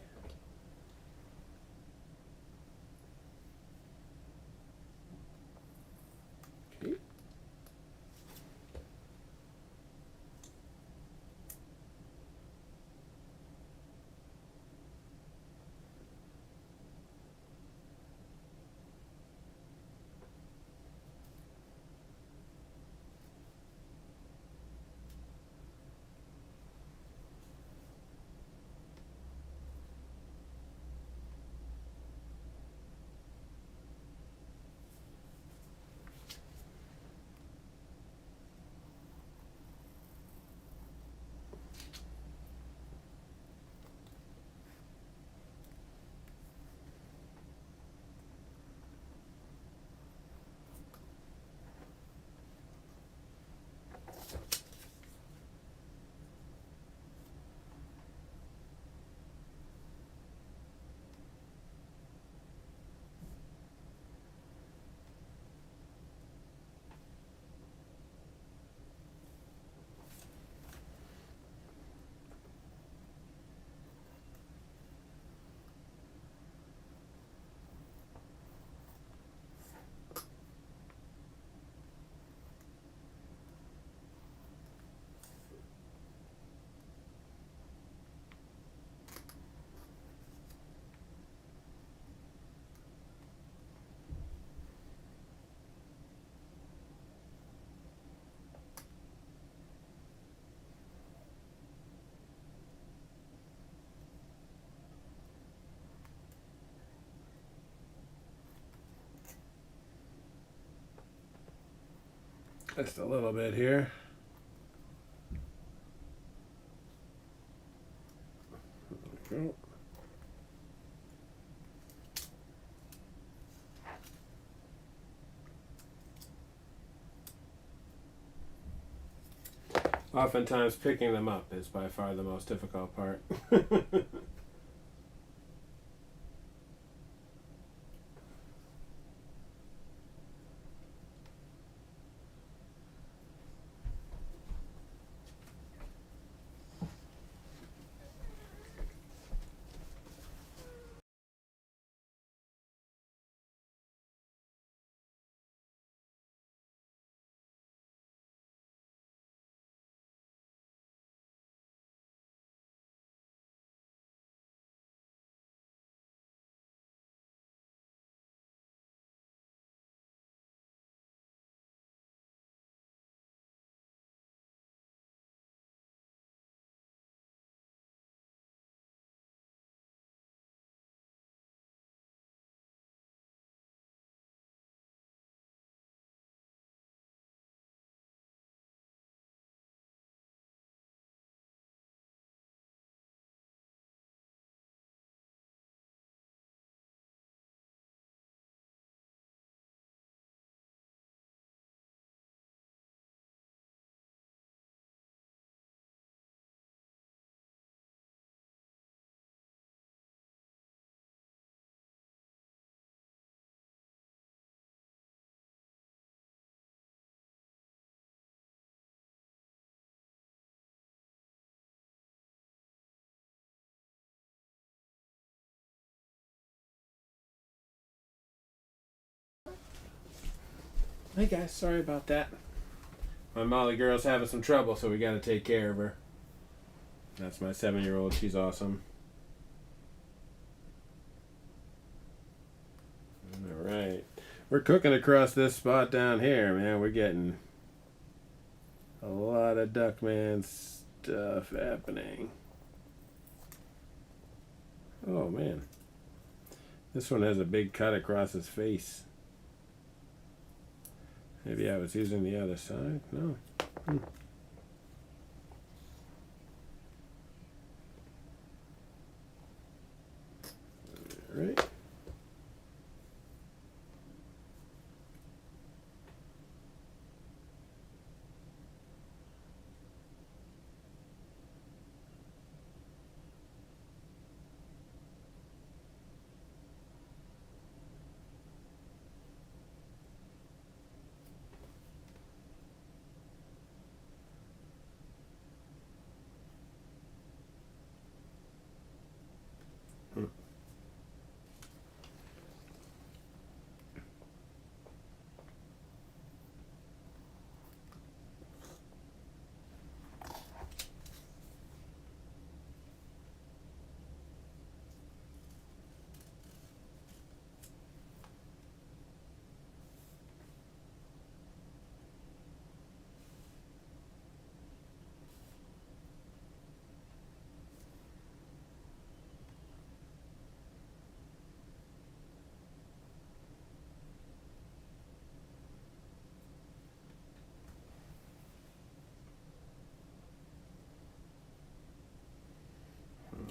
Just a little bit here. There we go. Oftentimes picking them up is by far the most difficult part. Hey guys, sorry about that. My Molly girl's having some trouble, so we gotta take care of her. That's my 7-year-old. She's awesome. Alright. We're cooking across this spot down here, man. We're getting a lot of Duckman stuff happening. Oh, man. This one has a big cut across his face. Maybe I was using the other side. No. All right.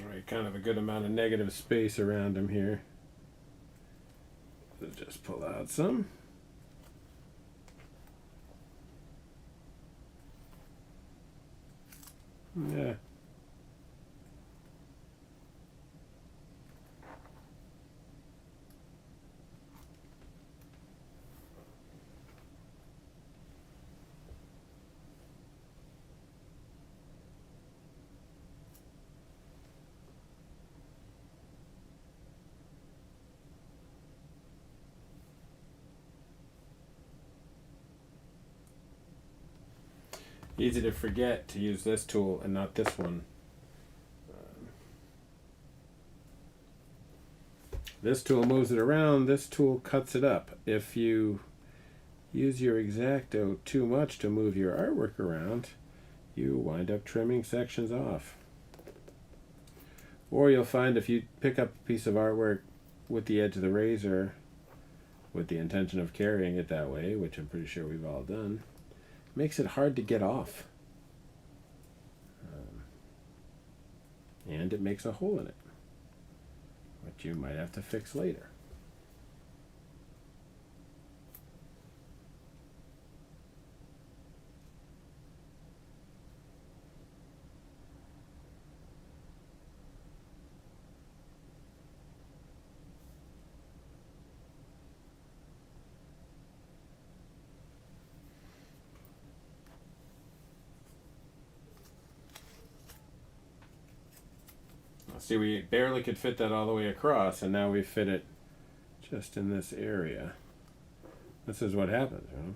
Alright, kind of a good amount of negative space around him here. Let's just pull out some. Yeah. Easy to forget to use this tool and not this one. This tool moves it around, this tool cuts it up. If you use your X-Acto too much to move your artwork around, you wind up trimming sections off. Or you'll find if you pick up a piece of artwork with the edge of the razor with the intention of carrying it that way, which I'm pretty sure we've all done, makes it hard to get off. And it makes a hole in it, which you might have to fix later. See, we barely could fit that all the way across, and now we fit it just in this area. This is what happens, you know?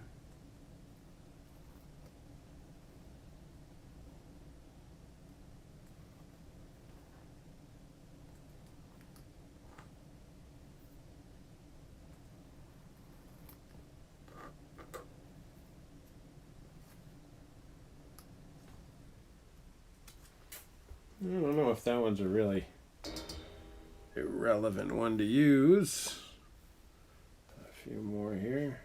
I don't know if that one's a really irrelevant one to use. A few more here.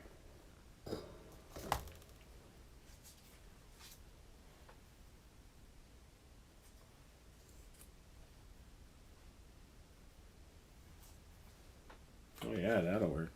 Oh yeah, that'll work.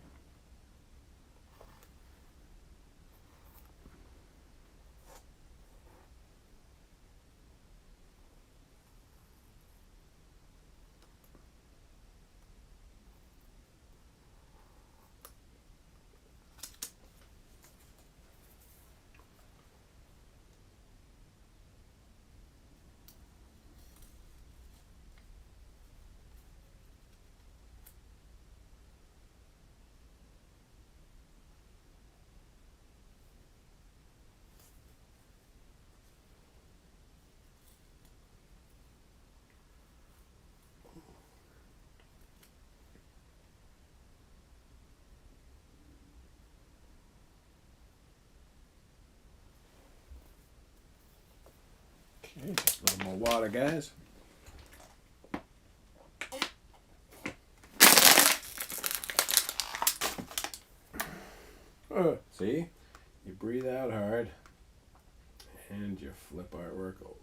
Okay, a little more water, guys. See? You breathe out hard and you flip artwork over.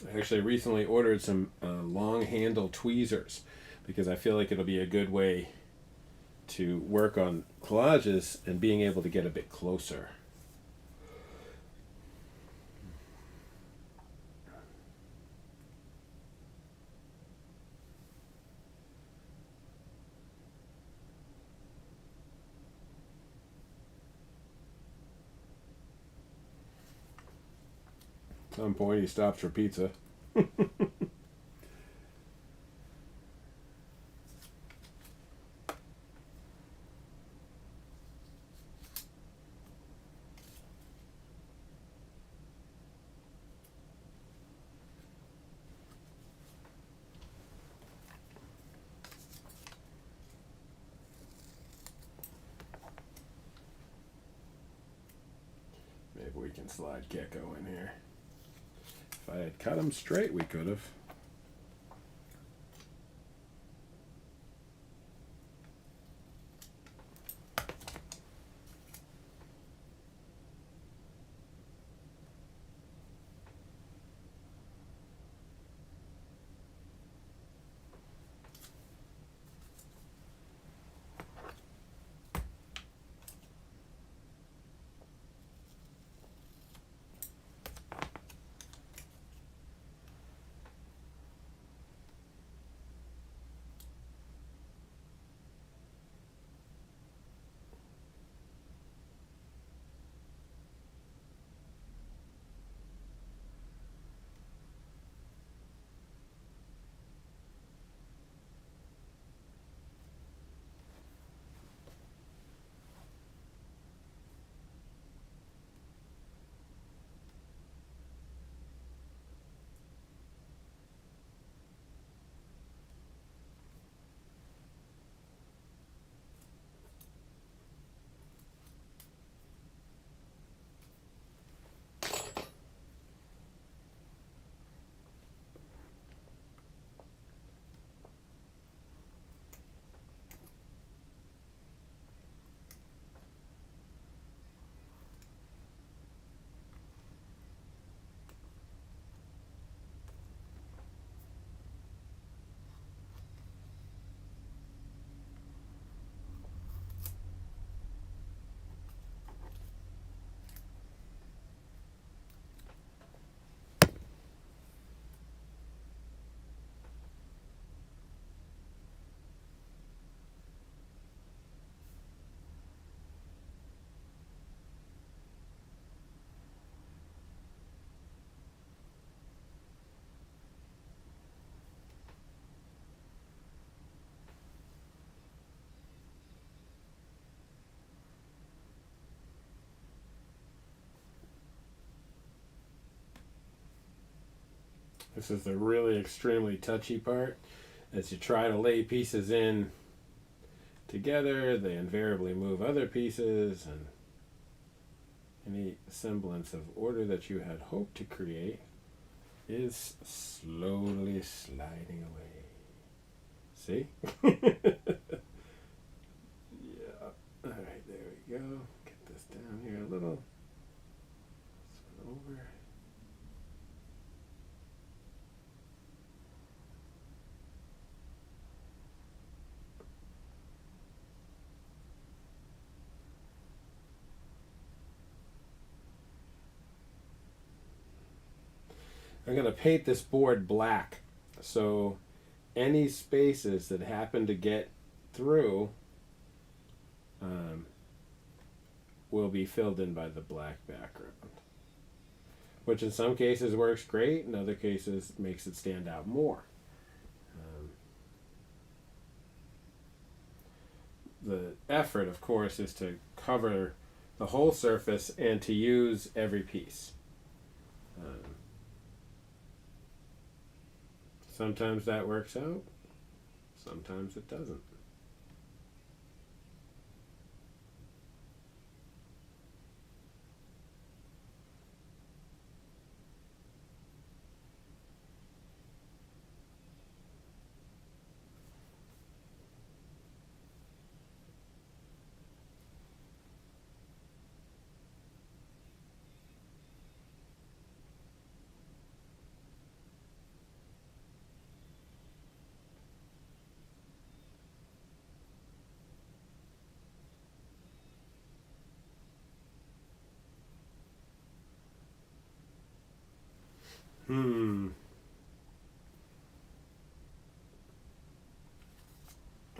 I actually recently ordered some long handle tweezers because I feel like it'll be a good way to work on collages and being able to get a bit closer. At some point he stops for pizza. Maybe we can slide Gecko in here. If I had cut him straight, we could have. This is the really extremely touchy part. As you try to lay pieces in together, they invariably move other pieces, and any semblance of order that you had hoped to create is slowly sliding away. See? Yeah. Alright, there we go. Get this down here a little. This one over. I'm going to paint this board black, so any spaces that happen to get through will be filled in by the black background, which in some cases works great, in other cases makes it stand out more. The effort, of course, is to cover the whole surface and to use every piece. Sometimes that works out, sometimes it doesn't.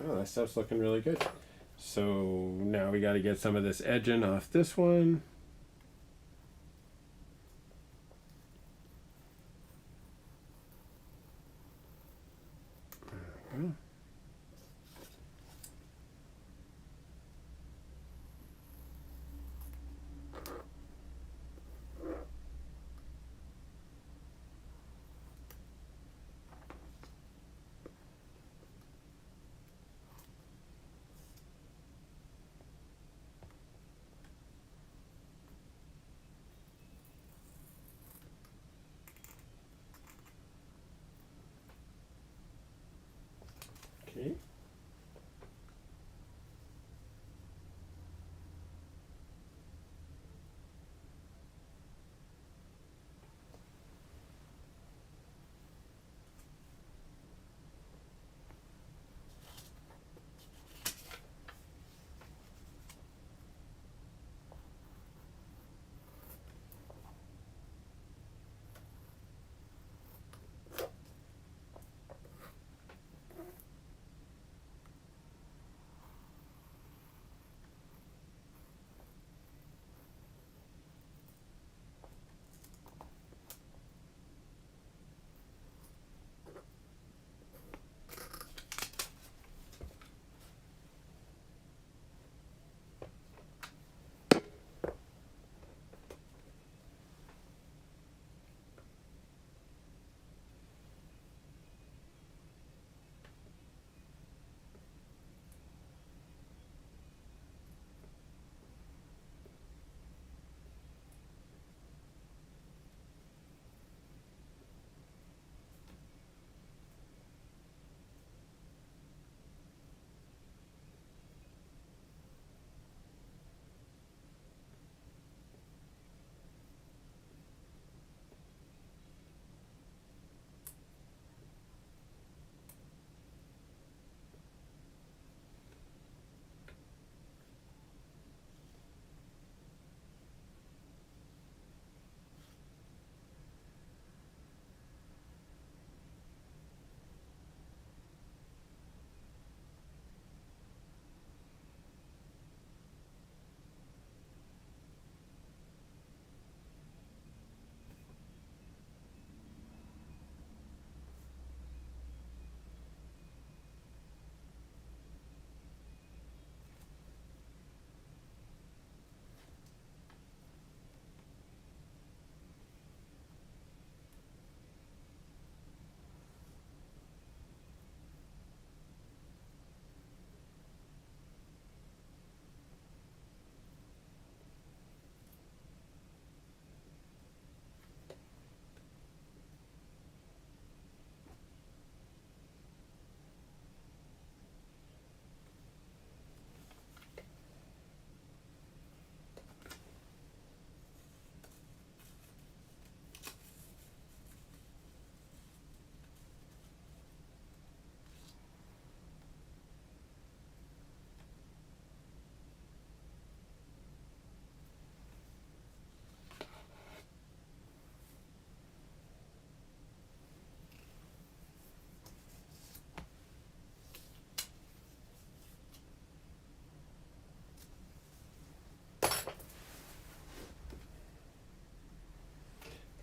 Oh, that stuff's looking really good. So now we got to get some of this edging off this one. There we go.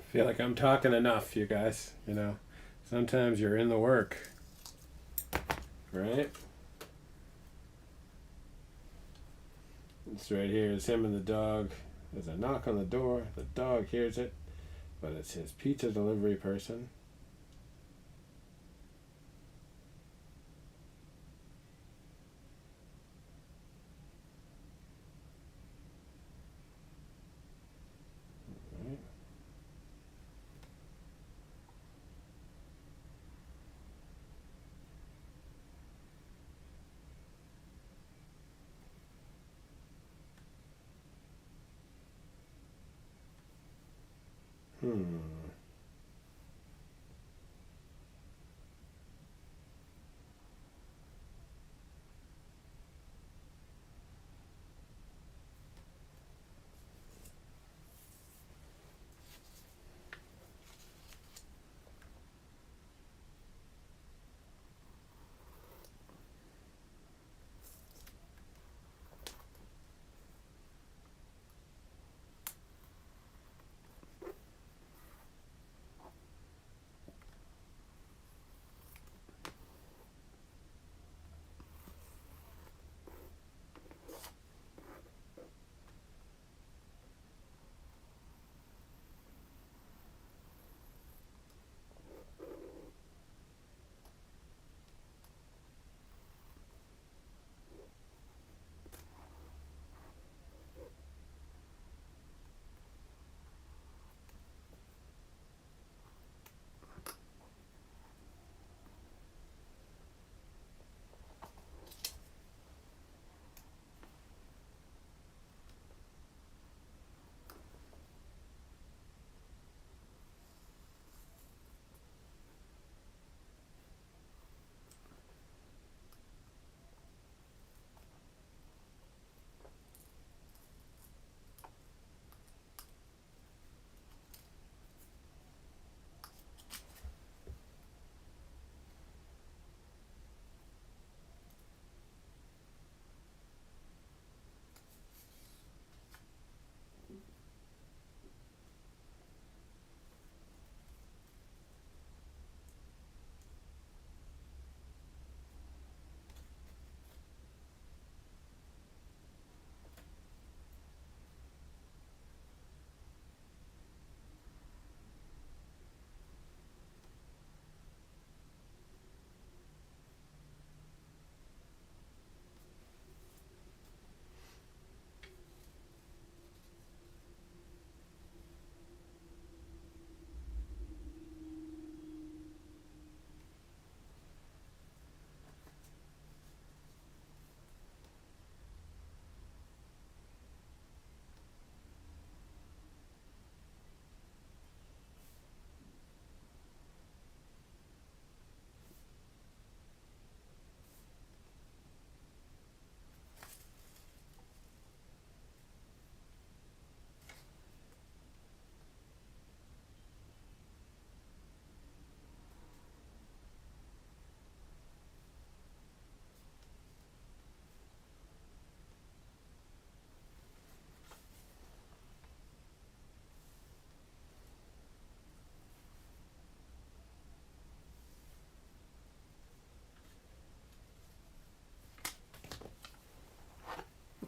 feel like I'm talking enough, you guys. You know, sometimes you're in the work, right? It's right here. It's him and the dog. There's a knock on the door. The dog hears it, but it's his pizza delivery person. Right. Hmm.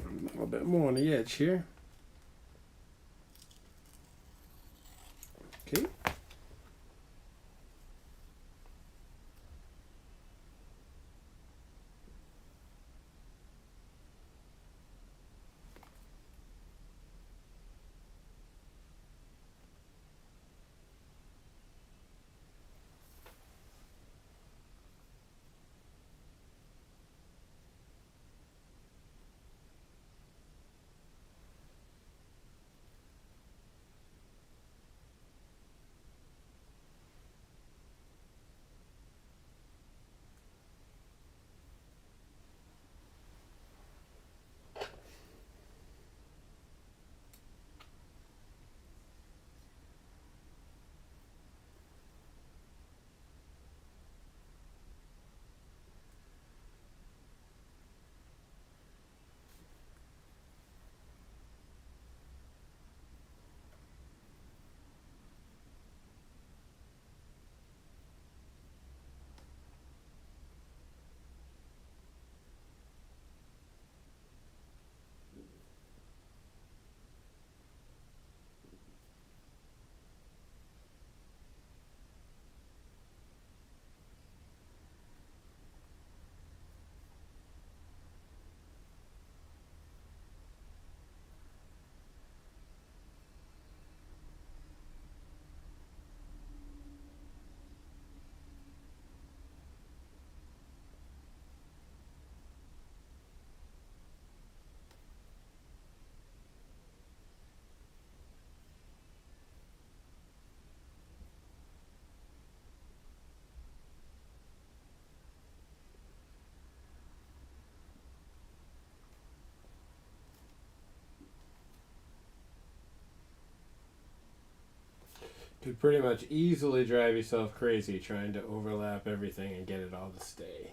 A little bit more on the edge here. Okay. Could pretty much easily drive yourself crazy trying to overlap everything and get it all to stay.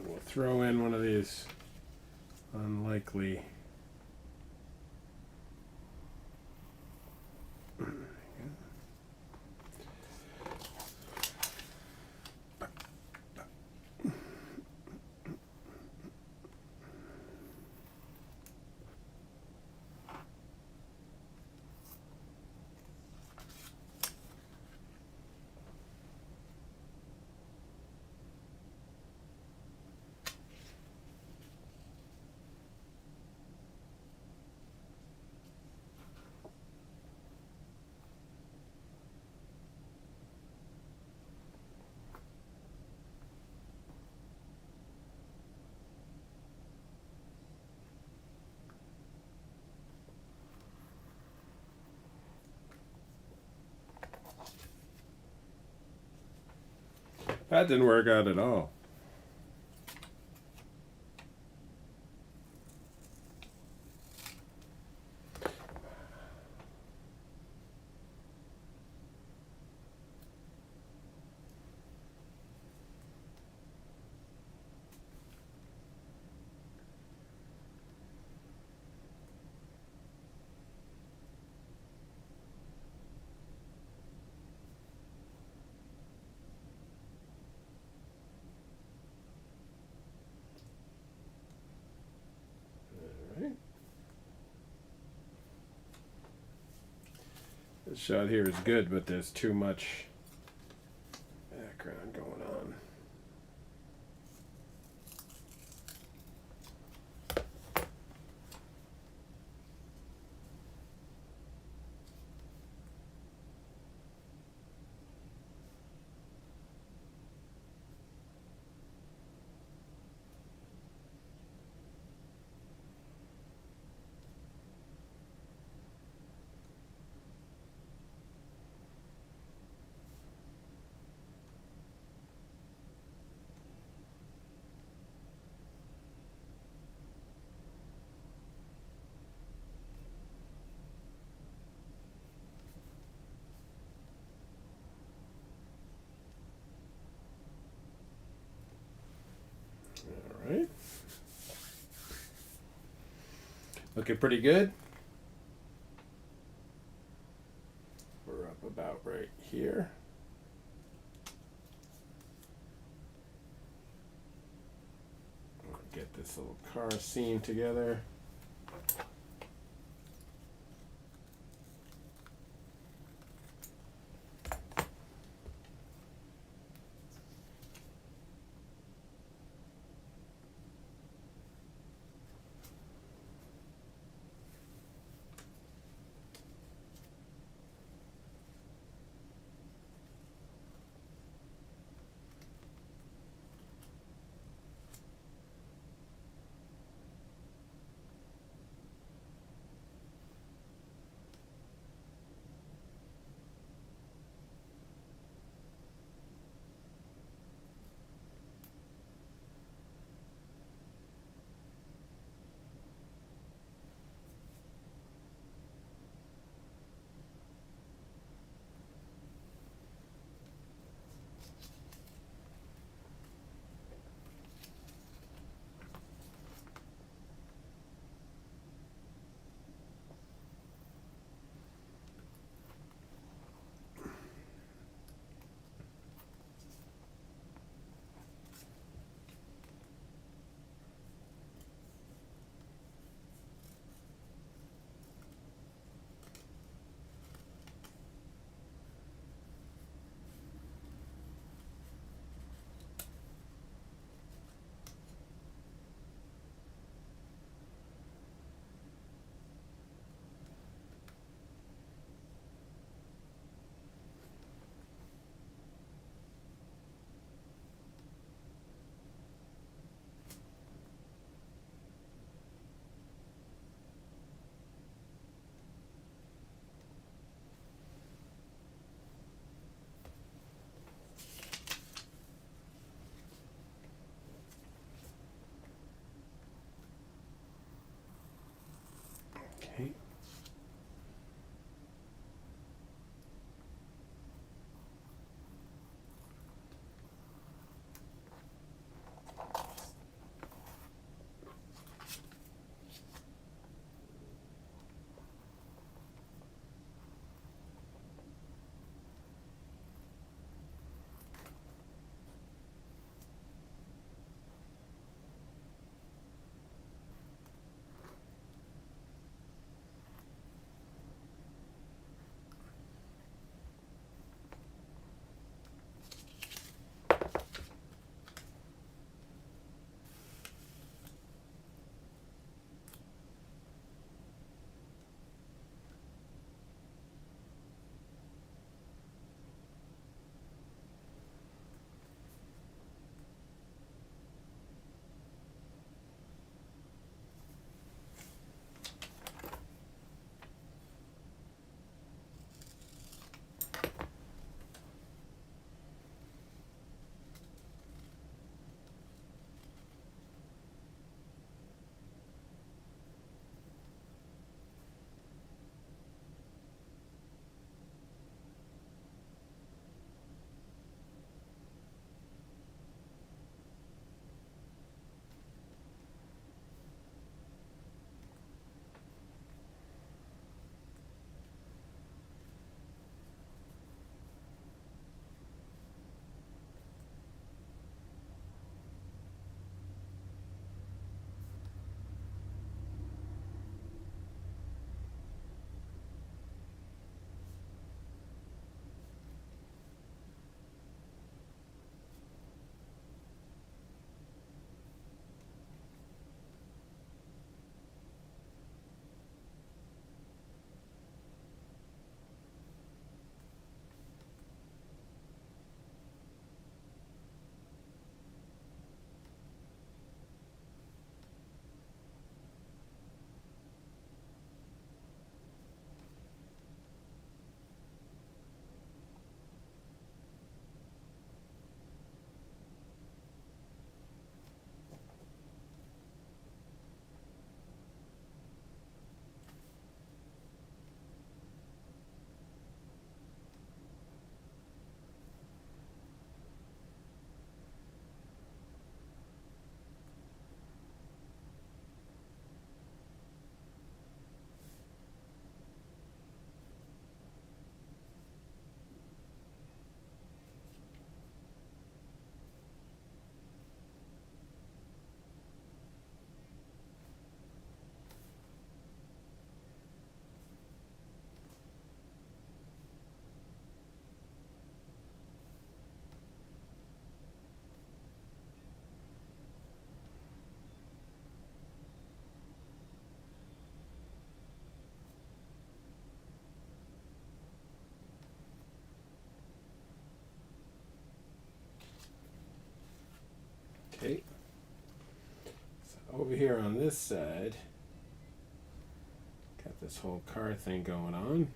We'll throw in one of these unlikely. That didn't work out at all. This shot here is good, but there's too much background going on. Looking pretty good. We're up about right here. Get this little car seam together. Okay. So over here on this side, got this whole car thing going on.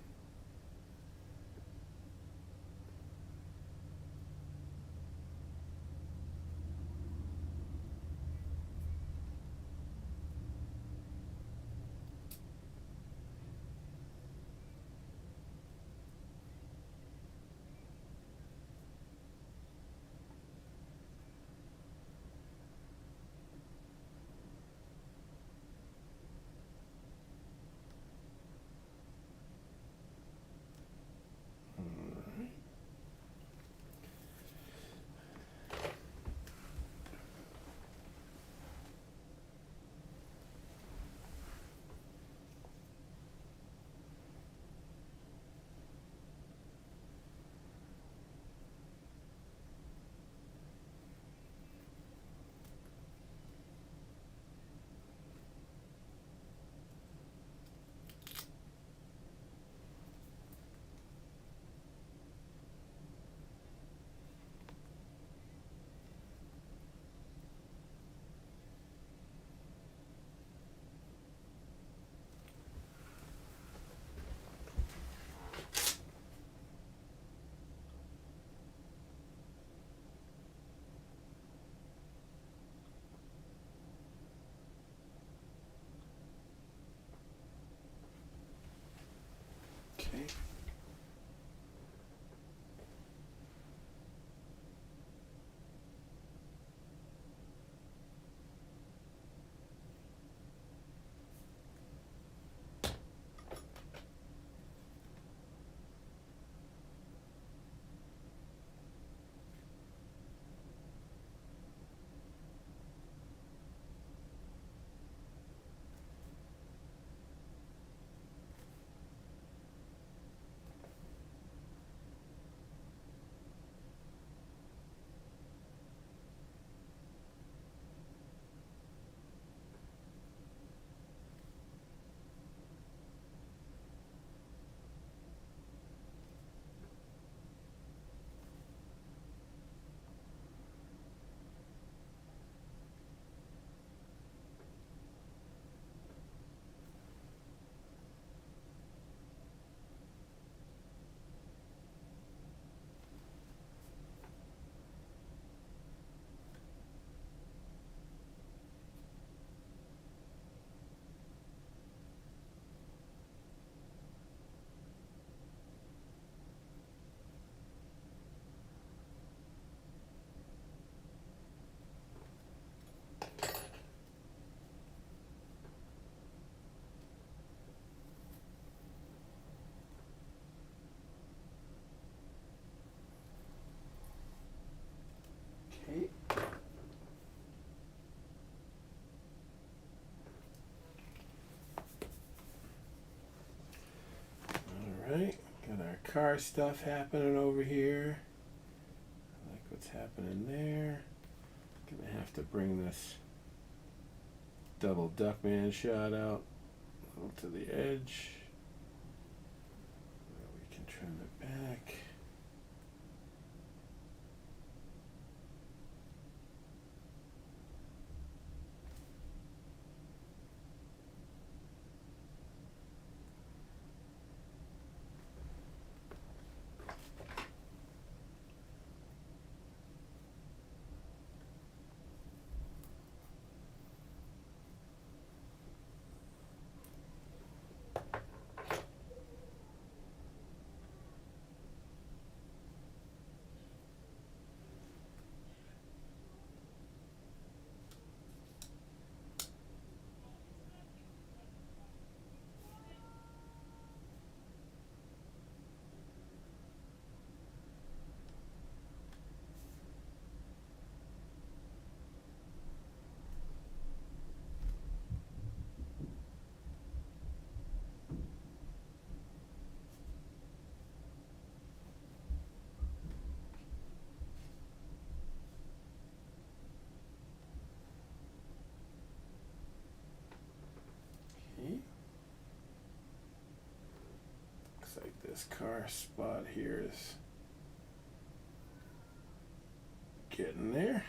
Okay. Okay. All right. Got our car stuff happening over here. I like what's happening there. Gonna have to bring this double Duckman shot out a little to the edge. We can trim it back. Okay. Looks like this car spot here is getting there.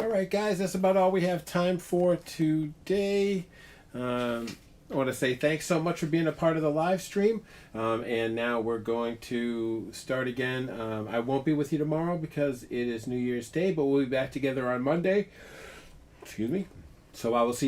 right, guys, that's about all we have time for today. I want to say thanks so much for being a part of the live stream. And now we're going to start again. I won't be with you tomorrow because it is New Year's Day, but we'll be back together on Monday. Excuse me. So I will see you then.